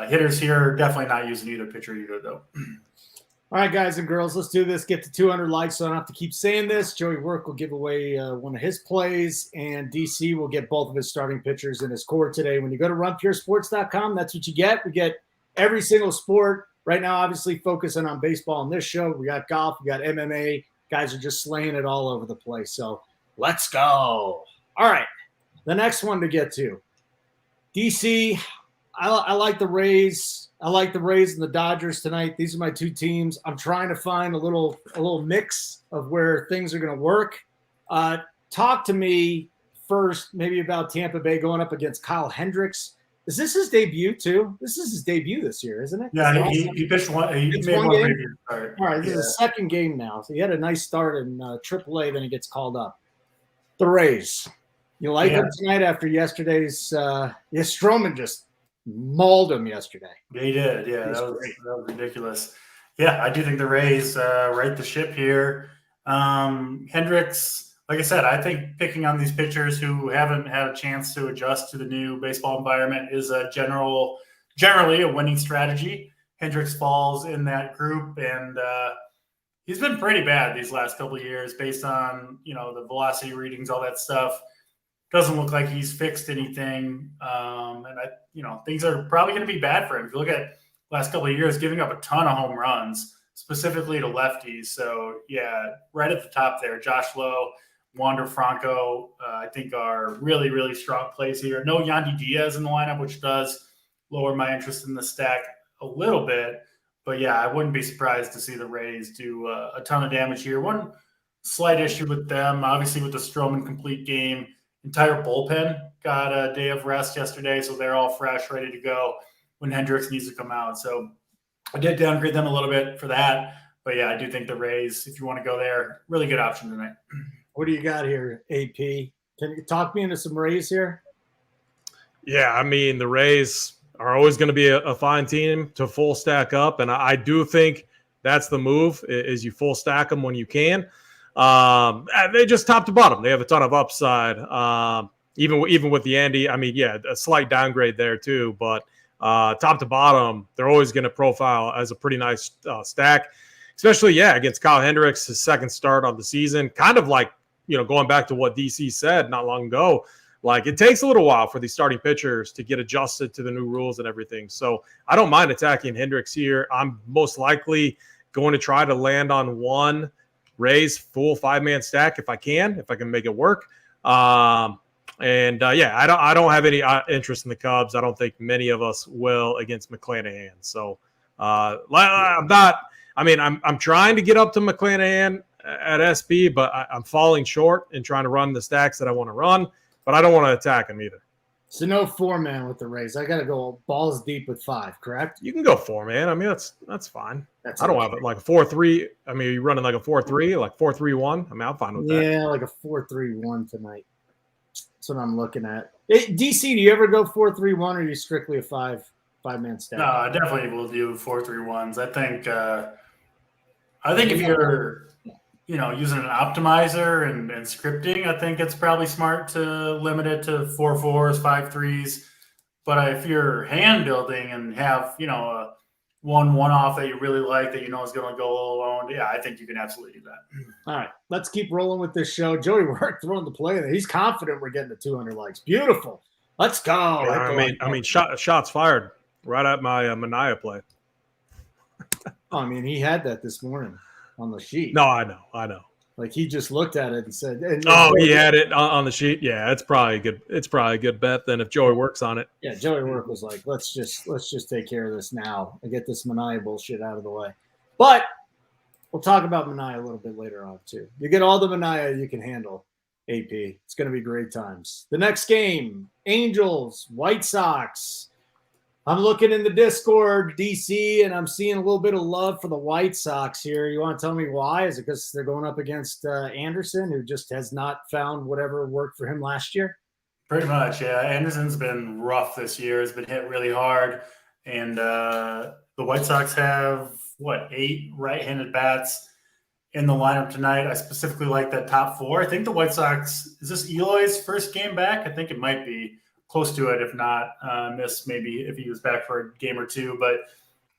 Speaker 3: hitters here. Definitely not using either pitcher either, though.
Speaker 1: All right, guys and girls, let's do this. Get to 200 likes, so I don't have to keep saying this. Joey Work will give away one of his plays, and DC will get both of his starting pitchers in his core today. When you go to runpuresports.com, that's what you get. We get every single sport. Right now, obviously, focusing on baseball on this show. We got golf. We got MMA. Guys are just slaying it all over the place. So let's go. All right, the next one to get to. DC, I like the Rays. I like the Rays and the Dodgers tonight. These are my two teams. I'm trying to find a little mix of where things are going to work. Talk to me first maybe about Tampa Bay going up against Kyle Hendricks. Is this his debut too? This is his debut this year, isn't it?
Speaker 3: Yeah, he pitched one. He made one game.
Speaker 1: All right, this is his second game now. So he had a nice start in AAA, then he gets called up. The Rays. You like them tonight after yesterday's Stroman just mauled him yesterday.
Speaker 3: He did. Yeah, that was ridiculous. Yeah, I do think the Rays right the ship here. Hendricks, like I said, I think picking on these pitchers who haven't had a chance to adjust to the new baseball environment is generally a winning strategy. Hendricks falls in that group, and he's been pretty bad these last couple of years based on the velocity readings, all that stuff. Doesn't look like he's fixed anything, and things are probably going to be bad for him. If you look at last couple of years, giving up a ton of home runs, specifically to lefties. So yeah, right at the top there, Josh Lowe, Wander Franco, I think are really, really strong plays here. No Yandy Diaz in the lineup, which does lower my interest in the stack a little bit. But yeah, I wouldn't be surprised to see the Rays do a ton of damage here. One slight issue with them, obviously with the Stroman complete game, entire bullpen got a day of rest yesterday, so they're all fresh, ready to go when Hendricks needs to come out. So I did downgrade them a little bit for that. But yeah, I do think the Rays, if you want to go there, really good option tonight.
Speaker 1: What do you got here, AP? Can you talk me into some Rays here?
Speaker 2: Yeah, I mean, the Rays are always going to be a fine team to full stack up, and I do think that's the move, is you full stack them when you can. They just top to bottom. They have a ton of upside. Even with the Andy, I mean, yeah, a slight downgrade there too, but top to bottom, they're always going to profile as a pretty nice stack, especially, against Kyle Hendricks, his second start on the season. Kind of like, going back to what DC said not long ago, like it takes a little while for these starting pitchers to get adjusted to the new rules and everything. So I don't mind attacking Hendricks here. I'm most likely going to try to land on one Rays full 5-man stack if I can make it work. And I don't have any interest in the Cubs. I don't think many of us will against McClanahan. So I'm not. I mean, I'm trying to get up to McClanahan at SB, but I'm falling short in trying to run the stacks that I want to run. But I don't want to attack him either.
Speaker 1: So no 4-man with the Rays. I got to go balls deep with 5. Correct?
Speaker 2: You can go 4-man. I mean, that's fine. I don't have it like a 4-3. I mean, are you running like a 4-3, like 4-3-1? I mean, I'm fine with that.
Speaker 1: Yeah, like a 4-3-1 tonight. That's what I'm looking at. DC, do you ever go 4-3-1, or are you strictly a 5-man stack?
Speaker 3: No, I definitely will do 4-3-1s. I think if you're, using an optimizer and scripting, I think it's probably smart to limit it to 4-4s, 5-3s. But if you're hand building and have, a one-off that you really like that is going to go alone, yeah, I think you can absolutely do that.
Speaker 1: All right, let's keep rolling with this show. Joey Work throwing the play there. He's confident we're getting to 200 likes. Beautiful. Let's go.
Speaker 2: I mean, shots fired right at my Mania play.
Speaker 1: I mean, he had that this morning on the sheet.
Speaker 2: No, I know.
Speaker 1: Like he just looked at it and said,
Speaker 2: he had it on the sheet. Yeah, it's probably good. It's probably a good bet then if Joey works on it.
Speaker 1: Yeah, Joey Work was like, let's just take care of this now and get this Mania bullshit out of the way. But we'll talk about Mania a little bit later on too. You get all the Mania you can handle, AP. It's going to be great times. The next game, Angels, White Sox. I'm looking in the Discord, DC, and I'm seeing a little bit of love for the White Sox here. You want to tell me why? Is it because they're going up against Anderson, who just has not found whatever worked for him last year?
Speaker 3: Pretty much, yeah. Anderson's been rough this year. Has been hit really hard. And the White Sox have, 8 right-handed bats in the lineup tonight. I specifically like that top 4. I think the White Sox – is this Eloy's first game back? I think it might be. Close to it, if not miss maybe if he was back for a game or two. But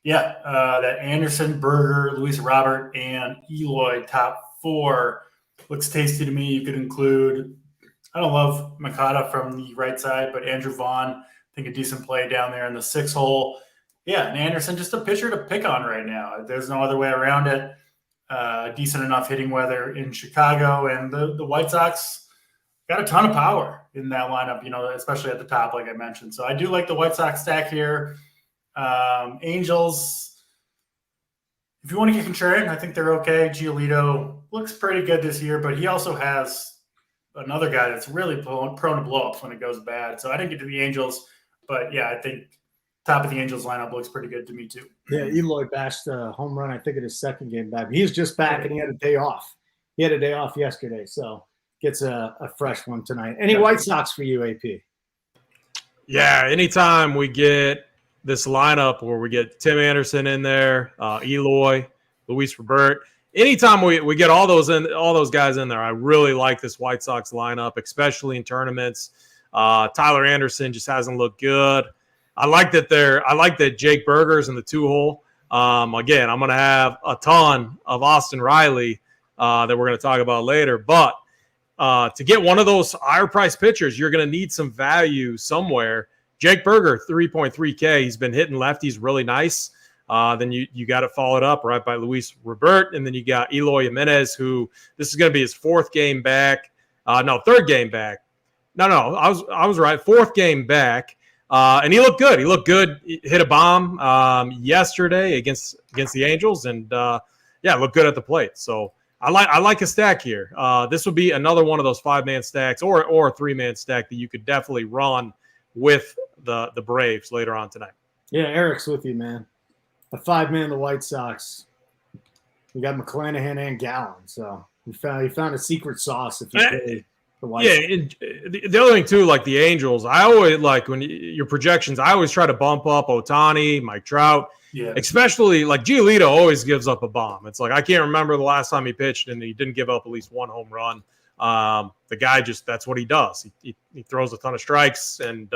Speaker 3: yeah, that Anderson, Berger, Luis Robert, and Eloy top 4 looks tasty to me. You could include, I don't love Makata from the right side, but Andrew Vaughn, I think a decent play down there in the 6 hole. Yeah, and Anderson, just a pitcher to pick on right now. There's no other way around it. Decent enough hitting weather in Chicago, and the White Sox got a ton of power in that lineup, especially at the top, like I mentioned. So I do like the White Sox stack here. Angels, if you want to get contrarian, I think they're okay. Giolito looks pretty good this year, but he also has another guy that's really prone to blow-ups when it goes bad. So I didn't get to the Angels, but yeah, I think top of the Angels lineup looks pretty good to me too.
Speaker 1: Yeah, Eloy bashed a home run, I think, in his second game back. He's just back, and he had a day off. He had a day off yesterday, so gets a fresh one tonight. Any White Sox for you, AP?
Speaker 2: Yeah, anytime we get this lineup where we get Tim Anderson in there, Eloy, Luis Robert, anytime we get all those guys in there, I really like this White Sox lineup, especially in tournaments. Tyler Anderson just hasn't looked good. I like that Jake Berger's in the 2-hole. Again, I'm going to have a ton of Austin Riley that we're going to talk about later, but to get one of those higher price pitchers, you're going to need some value somewhere. Jake Berger, 3.3K. He's been hitting lefties really nice. Then you got it followed up right by Luis Robert, and then you got Eloy Jimenez, who this is going to be his 4th game back. 3rd game back. No, I was right. 4th game back, and he looked good. He looked good. He hit a bomb yesterday against the Angels, and looked good at the plate. So I like a stack here. This would be another one of those 5-man stacks or a 3-man stack that you could definitely run with the Braves later on tonight.
Speaker 1: Yeah, Eric's with you, man. A 5-man, the White Sox. We got McClanahan and Gallen, so he found a secret sauce if you play the White Sox. And
Speaker 2: the other thing too, like the Angels, I always like when your projections. I always try to bump up Ohtani, Mike Trout. Yeah. Especially like Giolito always gives up a bomb. It's like I can't remember the last time he pitched and he didn't give up at least 1 home run. The guy that's what he does. He throws a ton of strikes and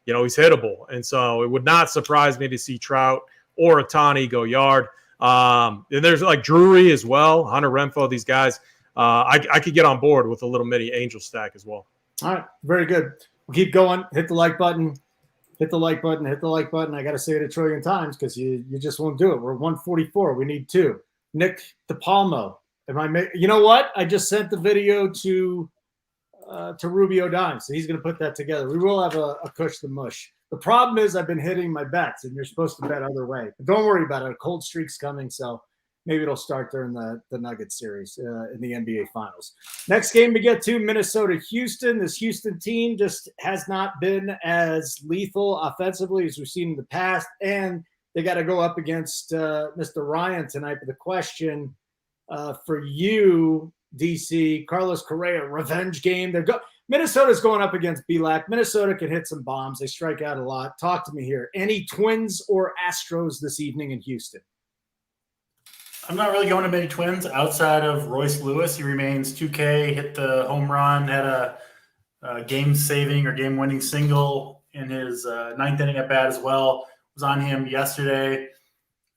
Speaker 2: he's hittable. And so it would not surprise me to see Trout or Ohtani go yard. And there's like Drury as well, Hunter Renfroe, these guys. I could get on board with a little mini Angel stack as well.
Speaker 1: All right, very good. We'll keep going. Hit the like button. Hit the like button. Hit the like button. I got to say it a trillion times because you just won't do it. We're 144. We need 2. Nick DePalmo. You know what? I just sent the video to to Rubio dime. So he's going to put that together. We will have a Kush the Mush. The problem is I've been hitting my bets, and you're supposed to bet other way. But don't worry about it. A cold streak's coming, so maybe it'll start during the Nuggets series in the NBA Finals. Next game to get to, Minnesota-Houston. This Houston team just has not been as lethal offensively as we've seen in the past, and they got to go up against Mr. Ryan tonight. But the question for you, DC, Carlos Correa, revenge game. Minnesota's going up against B-Lac. Minnesota can hit some bombs. They strike out a lot. Talk to me here. Any Twins or Astros this evening in Houston?
Speaker 3: I'm not really going to many Twins outside of Royce Lewis. He remains 2K, hit the home run, had a game-saving or game-winning single in his ninth inning at bat as well. Was on him yesterday.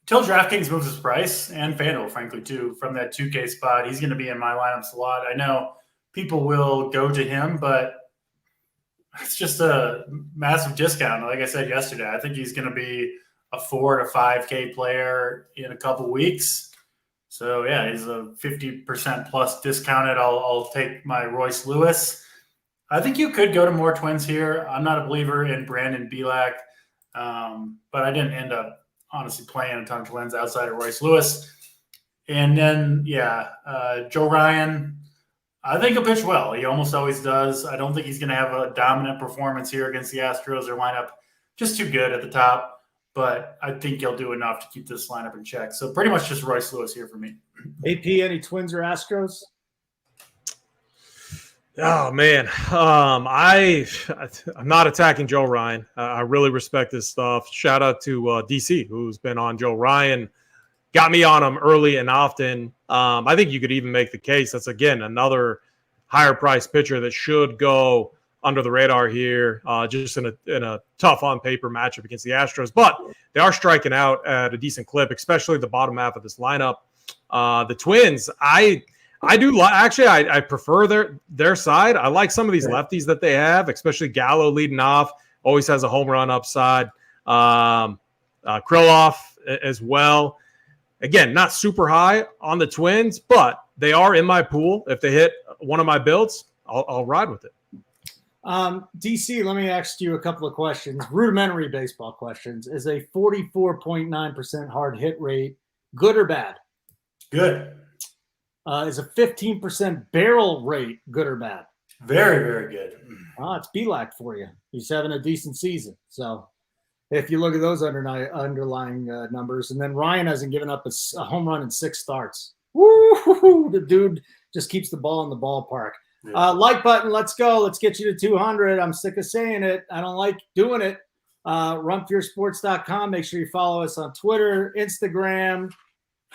Speaker 3: Until DraftKings moves his price, and FanDuel, frankly, too, from that 2K spot, he's going to be in my lineups a lot. I know people will go to him, but it's just a massive discount. Like I said yesterday, I think he's going to be a 4 to 5K player in a couple weeks. So, yeah, he's a 50% plus discounted. I'll take my Royce Lewis. I think you could go to more Twins here. I'm not a believer in Brandon B-Lac, but I didn't end up honestly playing a ton of Twins outside of Royce Lewis. And then, Joe Ryan, I think he'll pitch well. He almost always does. I don't think he's going to have a dominant performance here against the Astros. Their lineup just too good at the top, but I think he'll do enough to keep this lineup in check. So pretty much just Royce Lewis here for me.
Speaker 1: AP, any Twins or Astros?
Speaker 2: Oh, man. I'm not attacking Joe Ryan. I really respect his stuff. Shout out to DC, who's been on Joe Ryan. Got me on him early and often. I think you could even make the case that's, again, another higher-priced pitcher that should go under the radar here, just in a tough on-paper matchup against the Astros. But they are striking out at a decent clip, especially the bottom half of this lineup. The Twins, I prefer their side. I like some of these lefties that they have, especially Gallo leading off, always has a home run upside. Krylov as well. Again, not super high on the Twins, but they are in my pool. If they hit one of my builds, I'll ride with it.
Speaker 1: DC, let me ask you a couple of questions. Rudimentary baseball questions. Is a 44.9% hard hit rate good or bad?
Speaker 3: Good.
Speaker 1: Is a 15% barrel rate good or bad?
Speaker 3: Very, very good.
Speaker 1: It's B-Lac for you. He's having a decent season. So if you look at those underlying numbers, and then Ryan hasn't given up a home run in 6 starts. Woo! The dude just keeps the ball in the ballpark. Yeah. Like button, let's go. Let's get you to 200. I'm sick of saying it. I don't like doing it. RunPureSports.com. Make sure you follow us on Twitter, Instagram.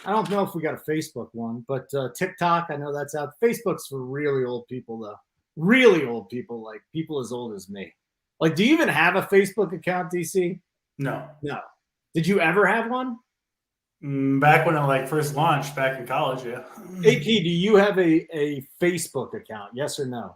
Speaker 1: I don't know if we got a Facebook one, but TikTok, I know that's out. Facebook's for really old people, though. Really old people, like people as old as me. Like, do you even have a Facebook account, DC?
Speaker 3: No.
Speaker 1: Did you ever have one?
Speaker 3: Back when I first launched, back in college, yeah.
Speaker 1: AP, do you have a Facebook account? Yes or no?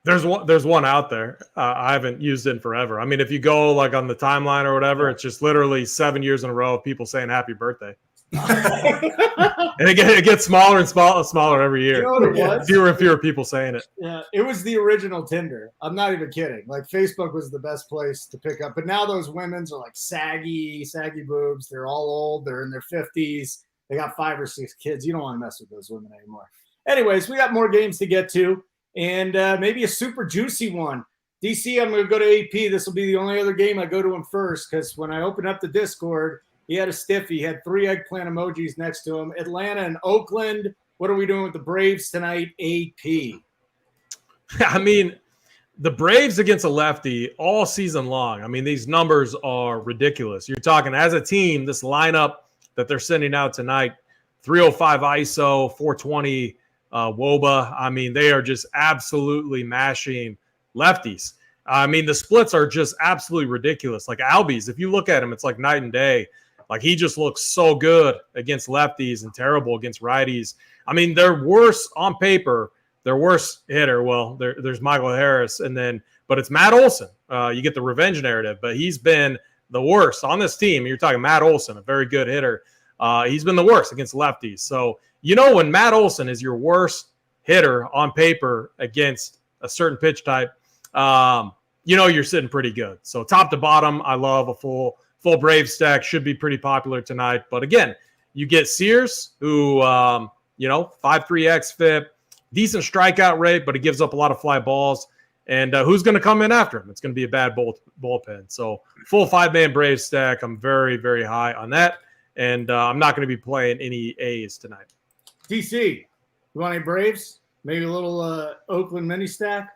Speaker 2: There's one out there. I haven't used it in forever. I mean, if you go on the timeline or whatever, it's just literally 7 years in a row of people saying happy birthday. And it gets smaller and smaller every year.
Speaker 1: You know what it was?
Speaker 2: Fewer and fewer people saying it.
Speaker 1: Yeah, it was the original Tinder. I'm not even kidding. Facebook was the best place to pick up. But now those women's are saggy boobs. They're all old. They're in their 50s. They got 5 or 6 kids. You don't want to mess with those women anymore. Anyways, we got more games to get to, and maybe a super juicy one. DC, I'm going to go to AP. This will be the only other game I go to him first, because when I open up the Discord, he had a stiffy. He had 3 eggplant emojis next to him. Atlanta and Oakland. What are we doing with the Braves tonight? AP.
Speaker 2: I mean, the Braves against a lefty all season long. I mean, these numbers are ridiculous. You're talking as a team, this lineup that they're sending out tonight, 305 ISO, 420 WOBA. I mean, they are just absolutely mashing lefties. I mean, the splits are just absolutely ridiculous. Like Albies, if you look at him, it's like night and day. He just looks so good against lefties and terrible against righties. I mean, they're worse on paper. Their worst hitter, well, there's Michael Harris, but it's Matt Olson. You get the revenge narrative, but he's been the worst on this team. You're talking Matt Olson, a very good hitter. He's been the worst against lefties. So, when Matt Olson is your worst hitter on paper against a certain pitch type, you're sitting pretty good. So top to bottom, I love a full Brave stack. Should be pretty popular tonight. But again, you get Sears, who 5.3 xFIP, decent strikeout rate, but he gives up a lot of fly balls. And who's going to come in after him? It's going to be a bad bullpen. So full 5-man Brave stack. I'm very, very high on that. And I'm not going to be playing any A's tonight.
Speaker 1: DC, you want any Braves? Maybe a little Oakland mini stack?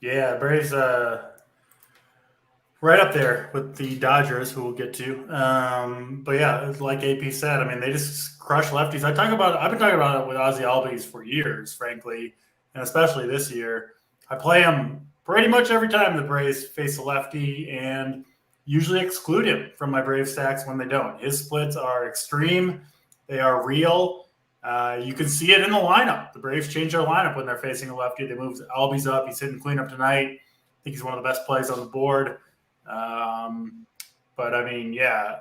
Speaker 3: Yeah, Braves right up there with the Dodgers, who we'll get to. But yeah, like AP said, I mean, they just crush lefties. I've been talking about it with Ozzie Albies for years, frankly, and especially this year. I play him pretty much every time the Braves face a lefty and usually exclude him from my Brave stacks when they don't. His splits are extreme. They are real. You can see it in the lineup. The Braves change their lineup when they're facing a lefty. They move Albies up. He's hitting cleanup tonight. I think he's one of the best plays on the board. But I mean, yeah,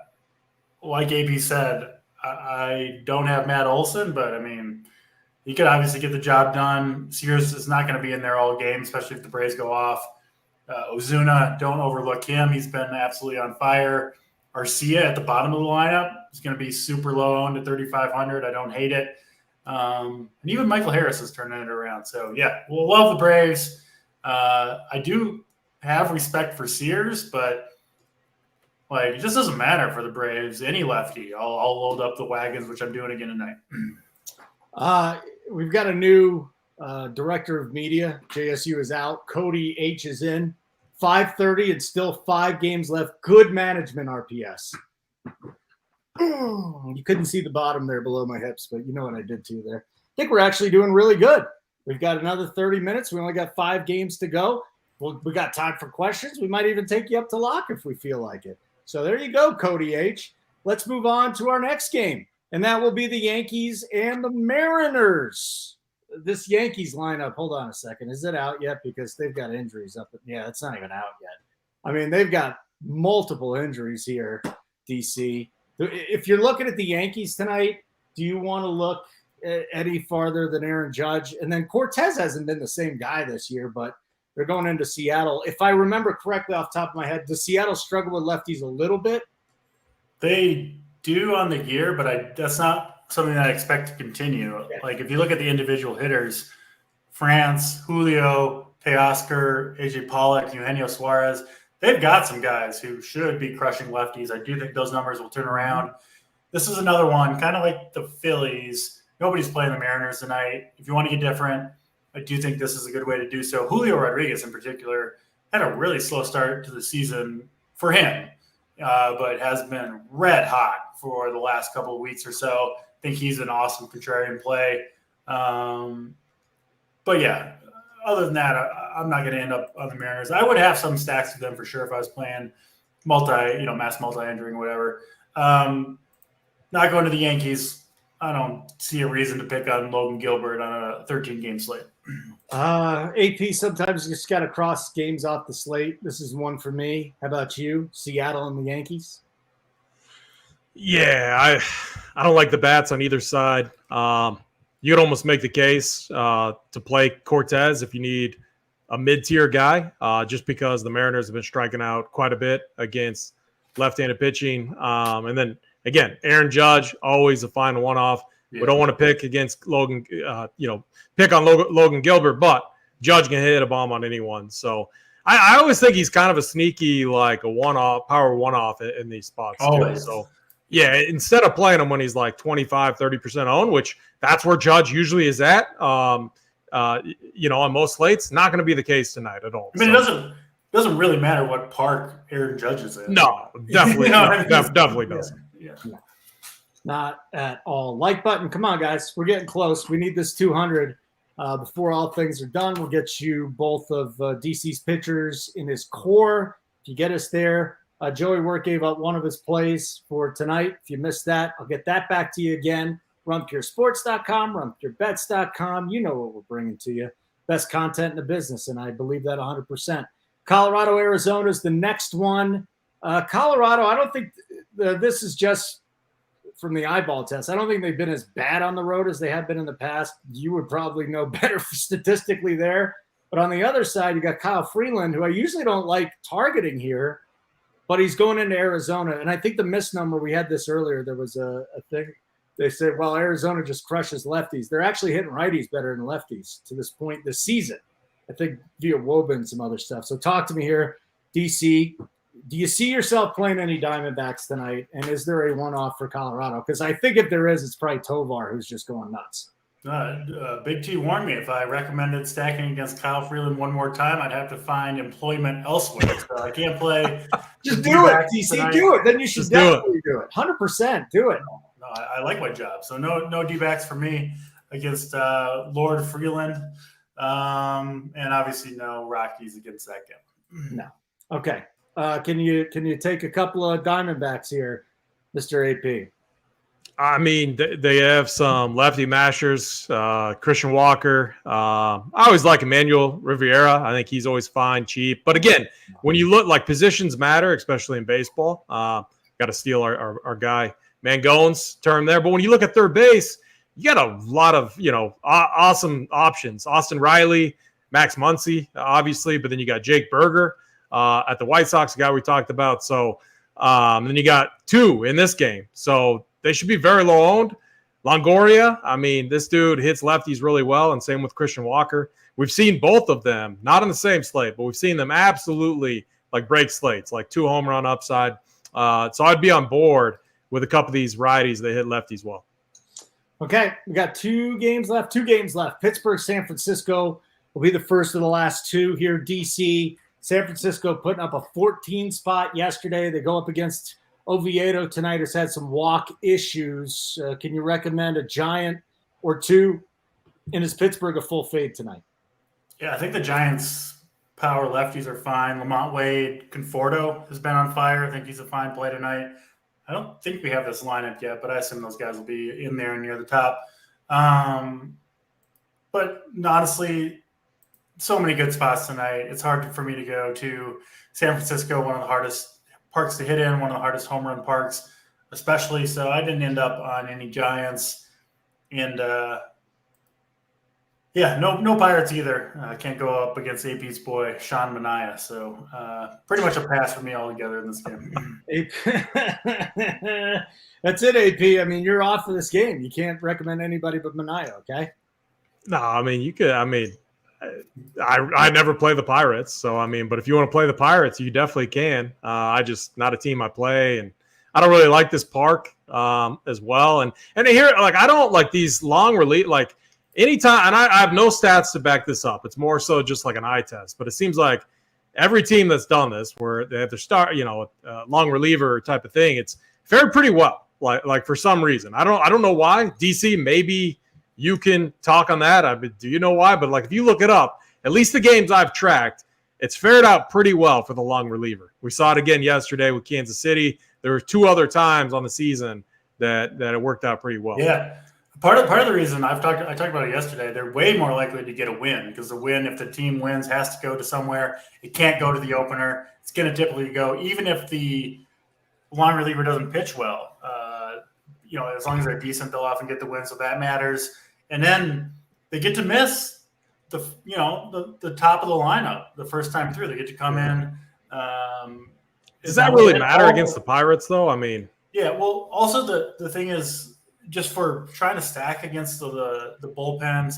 Speaker 3: like AP said, I don't have Matt Olson, but I mean, he could obviously get the job done. Sears is not going to be in there all game, especially if the Braves go off. Ozuna, don't overlook him. He's been absolutely on fire. Arcia at the bottom of the lineup is going to be super low owned at 3,500. I don't hate it. And even Michael Harris is turning it around. So, yeah, we'll love the Braves. I do have respect for Sears, but it just doesn't matter for the Braves. Any lefty, I'll load up the wagons, which I'm doing again tonight.
Speaker 1: We've got a new director of media. JSU is out. Cody H is in. 5:30 and still 5 games left. Good management RPS. You couldn't see the bottom there below my hips, but you know what I did to you there. I think we're actually doing really good. We've got another 30 minutes. We only got 5 games to go. We got time for questions. We might even take you up to lock if we feel like it. So there you go, Cody H. Let's move on to our next game, and that will be the Yankees and the Mariners. This Yankees lineup, hold on a second. Is it out yet? Because they've got injuries up. Yeah, it's not even out yet. I mean, they've got multiple injuries here, DC. If you're looking at the Yankees tonight, do you want to look any farther than Aaron Judge? And then Cortez hasn't been the same guy this year, but they're going into Seattle. If I remember correctly off the top of my head, does Seattle struggle with lefties a little bit?
Speaker 3: They do on the year, but that's not something that I expect to continue. Yeah. Like if you look at the individual hitters, France, Julio, Teoscar, AJ Pollock, Eugenio Suarez, they've got some guys who should be crushing lefties. I do think those numbers will turn around. This is another one, kind of like the Phillies. Nobody's playing the Mariners tonight. If you want to get different, I do think this is a good way to do so. Julio Rodriguez in particular had a really slow start to the season for him, but has been red hot for the last couple of weeks or so. I think he's an awesome contrarian play. But yeah, other than that, I'm not going to end up on the Mariners. I would have some stacks of them for sure if I was playing mass multi-injuring, whatever. Not going to the Yankees. I don't see a reason to pick on Logan Gilbert on a 13-game slate.
Speaker 1: AP, sometimes you just got to cross games off the slate. This is one for me. How about you? Seattle and the Yankees?
Speaker 2: Yeah, I don't like the bats on either side. You could almost make the case to play Cortez if you need a mid-tier guy, just because the Mariners have been striking out quite a bit against left-handed pitching. And then, again, Aaron Judge, always a fine one-off. Yeah. We don't want to pick against Logan, pick on Logan Gilbert, but Judge can hit a bomb on anyone. So I always think he's kind of a sneaky, like a one-off, power one-off in these spots.
Speaker 3: Always.
Speaker 2: Too. So, yeah, instead of playing him when he's like 25, 30% owned, which that's where Judge usually is at, on most slates, not going to be the case tonight at all.
Speaker 3: I mean, it doesn't really matter what park Aaron Judge is in.
Speaker 2: No, definitely, definitely doesn't.
Speaker 3: Yeah.
Speaker 1: Not at all. Like button. Come on, guys. We're getting close. We need this 200 before all things are done. We'll get you both of DC's pitchers in his core. If you get us there, Joey Work gave up one of his plays for tonight. If you missed that, I'll get that back to you again. RunPureSports.com, RunPureBets.com. You know what we're bringing to you. Best content in the business, and I believe that 100%. Colorado, Arizona is the next one. Colorado, I don't think this is just from the eyeball test. I don't think they've been as bad on the road as they have been in the past. You would probably know better statistically there. But on the other side, you got Kyle Freeland, who I usually don't like targeting here, but he's going into Arizona. And I think the misnomer, we had this earlier, there was a thing. They said, well, Arizona just crushes lefties. They're actually hitting righties better than lefties to this point this season. I think via Woba and some other stuff. So talk to me here, DC. Do you see yourself playing any Diamondbacks tonight? And is there a one-off for Colorado? Because I think if there is, it's probably Tovar who's just going nuts.
Speaker 3: Big T warned me if I recommended stacking against Kyle Freeland one more time, I'd have to find employment elsewhere. So I can't play.
Speaker 1: Just do it, DC. Tonight. Do it. Then you should definitely do it. 100% do it.
Speaker 3: No, I like my job. So no D-backs for me against Lord Freeland. And obviously no Rockies against that game.
Speaker 1: No. Okay. Can you take a couple of Diamondbacks here, Mr. AP?
Speaker 2: I mean, they have some lefty mashers, Christian Walker. I always like Emmanuel Rivera. I think he's always fine, cheap. But again, when you look, like, positions matter, especially in baseball. Got to steal our guy Mangone's term there. But when you look at third base, you got a lot of, awesome options. Austin Riley, Max Muncy, obviously. But then you got Jake Berger at the White Sox, the guy we talked about. So then you got two in this game. So they should be very low owned. Longoria, I mean, this dude hits lefties really well, and same with Christian Walker. We've seen both of them, not on the same slate, but we've seen them absolutely like break slates, like 2 home run upside. So I'd be on board with a couple of these righties that hit lefties well.
Speaker 1: Okay, we got 2 games left. Pittsburgh, San Francisco will be the first of the last 2 here. DC, San Francisco putting up a 14 spot yesterday. They go up against Oviedo tonight, has had some walk issues. Can you recommend a Giant or 2? And is Pittsburgh a full fade tonight?
Speaker 3: Yeah, I think the Giants' power lefties are fine. Lamont Wade, Conforto has been on fire. I think he's a fine play tonight. I don't think we have this lineup yet, but I assume those guys will be in there near the top. But honestly, so many good spots tonight. It's hard for me to go to San Francisco, one of the hardest parks to hit in, one of the hardest home run parks, especially. So I didn't end up on any Giants. And, no Pirates either. Can't go up against AP's boy, Sean Manaea. So pretty much a pass for me altogether in this game.
Speaker 1: That's it, AP. I mean, you're off of this game. You can't recommend anybody but Manaea, okay?
Speaker 2: No, I mean, you could – I mean – I never play the Pirates, so I mean, but if you want to play the Pirates, you definitely can. I just not a team I play, and I don't really like this park as well. And here, like, I don't like these long relief, like anytime. And I have no stats to back this up. It's more so just like an eye test. But it seems like every team that's done this, where they have their long reliever type of thing, it's fared pretty well. Like for some reason, I don't know why. DC, maybe you can talk on that. Do you know why? But like, if you look it up, at least the games I've tracked, it's fared out pretty well for the long reliever. We saw it again yesterday with Kansas City. There were 2 other times on the season that it worked out pretty well.
Speaker 3: Yeah, part of the reason I talked about it yesterday, they're way more likely to get a win, because the win, if the team wins, has to go to somewhere. It can't go to the opener. It's going to typically go, even if the long reliever doesn't pitch well. As long as they're decent, they'll often get the win, so that matters. And then they get to miss the top of the lineup the first time through. They get to come in.
Speaker 2: Does that really matter against the Pirates, though? I mean,
Speaker 3: yeah. Well, also the thing is, just for trying to stack against the bullpen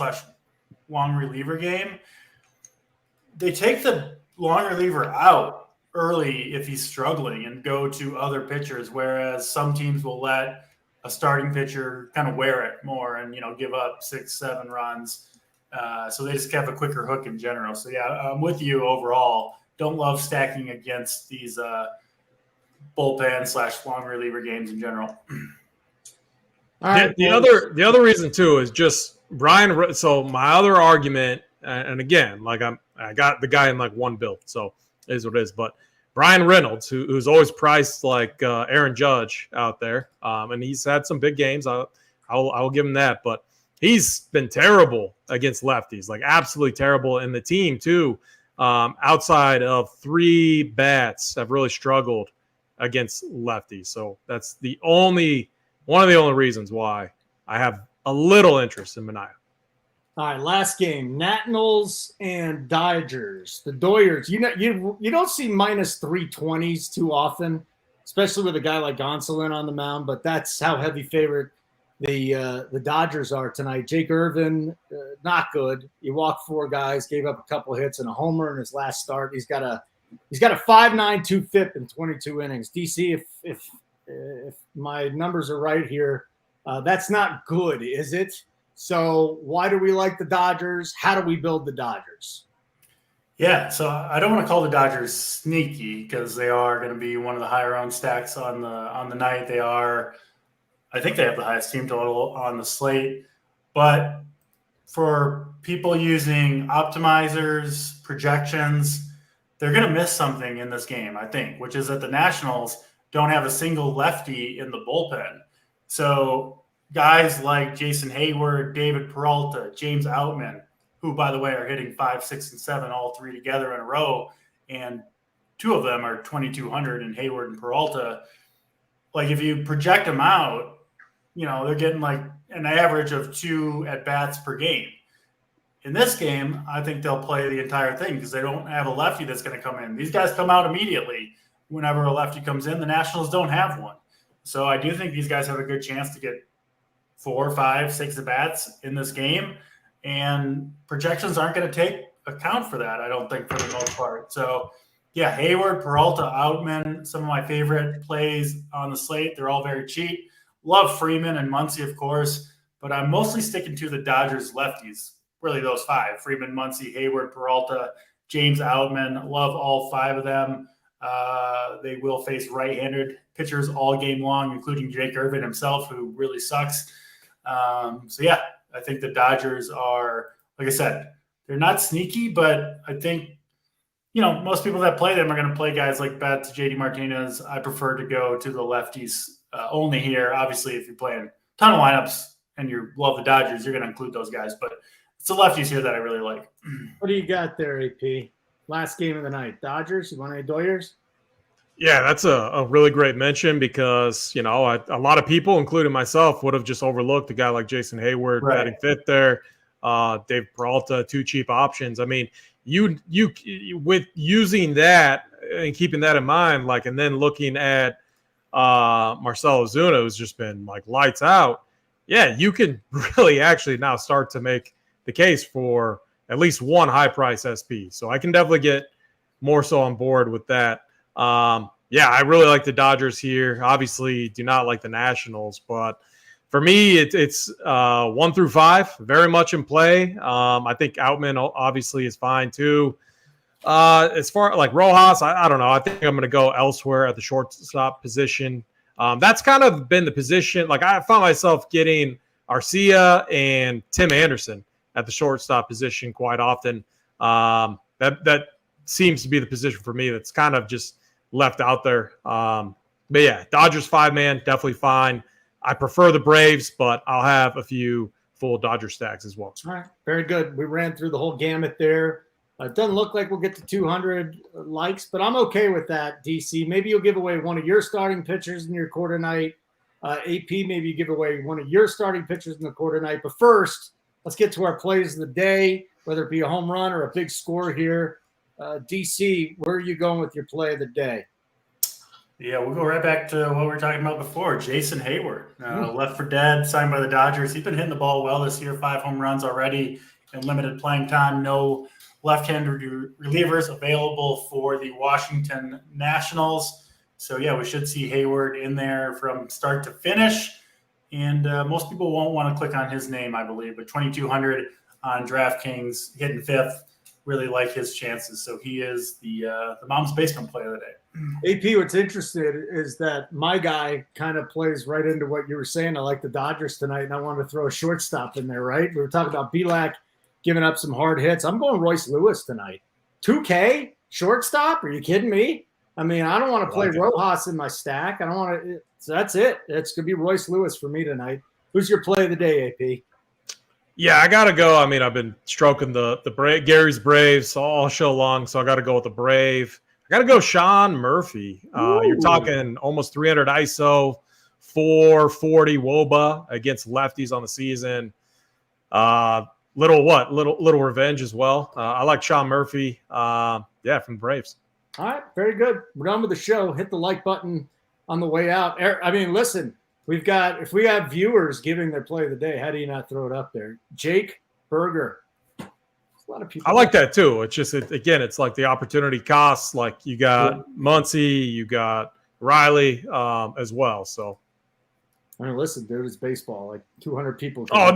Speaker 3: / long reliever game, they take the long reliever out early if he's struggling and go to other pitchers, whereas some teams will let a starting pitcher kind of wear it more and, give up 6-7 runs. So they just have a quicker hook in general. So, yeah, I'm with you overall. Don't love stacking against these bullpen / long reliever games in general.
Speaker 1: All right.
Speaker 2: The other reason, too, is just Brian. So my other argument, and again, like I got the guy in like one build, so it is what it is. But Brian Reynolds, who's always priced like Aaron Judge out there, and he's had some big games. I will give him that, but he's been terrible against lefties, like absolutely terrible. And the team too, outside of 3 bats, have really struggled against lefties. So that's one of the only reasons why I have a little interest in Manaea.
Speaker 1: All right, last game, Nationals and Dodgers. The Doyers, you don't see minus 320s too often, especially with a guy like Gonsolin on the mound, but that's how heavy favorite the Dodgers are tonight. Jake Irvin, not good. He walked 4 guys, gave up a couple hits and a homer in his last start. He's got a 5.92 FIP in 22 innings. DC, if my numbers are right here, that's not good, is it? So why do we like the Dodgers? How do we build the Dodgers?
Speaker 3: Yeah, so I don't want to call the Dodgers sneaky because they are going to be one of the higher owned stacks on the night. They are, I think they have the highest team total on the slate. But for people using optimizers, projections, they're going to miss something in this game, I think, which is that the Nationals don't have a single lefty in the bullpen. So guys like Jason Hayward, David Peralta, James Outman, who, by the way, are hitting 5, 6, and 7, all 3 together in a row, and 2 of them are 2,200 in Hayward and Peralta. Like, if you project them out, they're getting like an average of 2 at-bats per game. In this game, I think they'll play the entire thing because they don't have a lefty that's going to come in. These guys come out immediately whenever a lefty comes in. The Nationals don't have one. So I do think these guys have a good chance to get 4, 5, 6 at-bats in this game, and projections aren't going to take account for that, I don't think, for the most part. So, yeah, Hayward, Peralta, Outman, some of my favorite plays on the slate. They're all very cheap. Love Freeman and Muncy, of course, but I'm mostly sticking to the Dodgers lefties, really those 5, Freeman, Muncy, Hayward, Peralta, James Outman. Love all 5 of them. They will face right-handed pitchers all game long, including Jake Irvin himself, who really sucks. So, yeah, I think the Dodgers are, like I said, they're not sneaky, but I think, most people that play them are going to play guys like Betts, JD Martinez. I prefer to go to the lefties only here. Obviously, if you're playing a ton of lineups and you love the Dodgers, you're going to include those guys. But it's the lefties here that I really like.
Speaker 1: What do you got there, AP? Last game of the night. Dodgers? You want any Doyers?
Speaker 2: Yeah, that's a really great mention because, a lot of people, including myself, would have just overlooked a guy like Jason Hayward batting 5th there. Dave Peralta, 2 cheap options. I mean, you with using that and keeping that in mind, like, and then looking at Marcell Ozuna, who's just been like lights out. Yeah, you can really actually now start to make the case for at least one high price SP. So I can definitely get more so on board with that. Yeah, I really like the Dodgers here. Obviously, do not like the Nationals, but for me, it's 1 through 5, very much in play. I think Outman obviously is fine too. As far like Rojas, I don't know. I think I'm going to go elsewhere at the shortstop position. That's kind of been the position. Like, I found myself getting Arcia and Tim Anderson at the shortstop position quite often. That seems to be the position for me that's kind of just left out there. But yeah, Dodgers 5-man, definitely fine. I prefer the Braves, but I'll have a few full Dodger stacks as well.
Speaker 1: All right, very good. We ran through the whole gamut there. It doesn't look like we'll get to 200 likes, but I'm okay with that, DC. Maybe you'll give away one of your starting pitchers in your quarter night. AP, maybe you give away one of your starting pitchers in the quarter night. But first, let's get to our plays of the day, whether it be a home run or a big score here. DC, where are you going with your play of the day?
Speaker 3: Yeah, we'll go right back to what we were talking about before. Jason Hayward, left for dead, signed by the Dodgers. He's been hitting the ball well this year, 5 home runs already in limited playing time. No left-handed relievers available for the Washington Nationals. So, yeah, we should see Hayward in there from start to finish. And most people won't want to click on his name, I believe, but 2,200 on DraftKings, hitting 5th. Really like his chances. So he is the mom's basement player of the day.
Speaker 1: AP, what's interesting is that my guy kind of plays right into what you were saying. I like the Dodgers tonight, and I wanted to throw a shortstop in there, right? We were talking about Belak giving up some hard hits. I'm going Royce Lewis tonight. 2K shortstop? Are you kidding me? I mean, I don't want to play Rojas in my stack. I don't want to. So that's it. It's going to be Royce Lewis for me tonight. Who's your play of the day, AP?
Speaker 2: Yeah, I got to go. I mean, I've been stroking the Gary's Braves all show long, so I got to go with the Brave. I got to go Sean Murphy. You're talking almost 300 ISO, 440 WOBA against lefties on the season. little revenge as well. I like Sean Murphy. From Braves.
Speaker 1: All right, very good. We're done with the show. Hit the like button on the way out. Listen, if we have viewers giving their play of the day, how do you not throw it up there? Jake Berger. A lot of people.
Speaker 2: I like that too. It's just it's like the opportunity costs. Like you got Muncy, you got Riley as well. So.
Speaker 1: Listen, dude, it's baseball. Like 200 people.
Speaker 2: I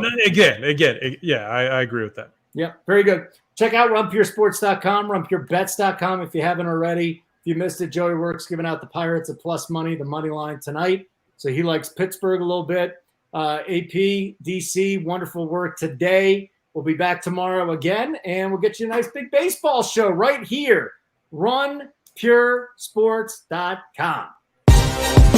Speaker 2: agree with that.
Speaker 1: Yeah, very good. Check out rumpuresports.com, rumppurebets.com if you haven't already. If you missed it, Joey Works giving out the Pirates at plus money, the money line tonight. So he likes Pittsburgh a little bit. AP, DC, wonderful work today. We'll be back tomorrow again, and we'll get you a nice big baseball show right here. RunPureSports.com.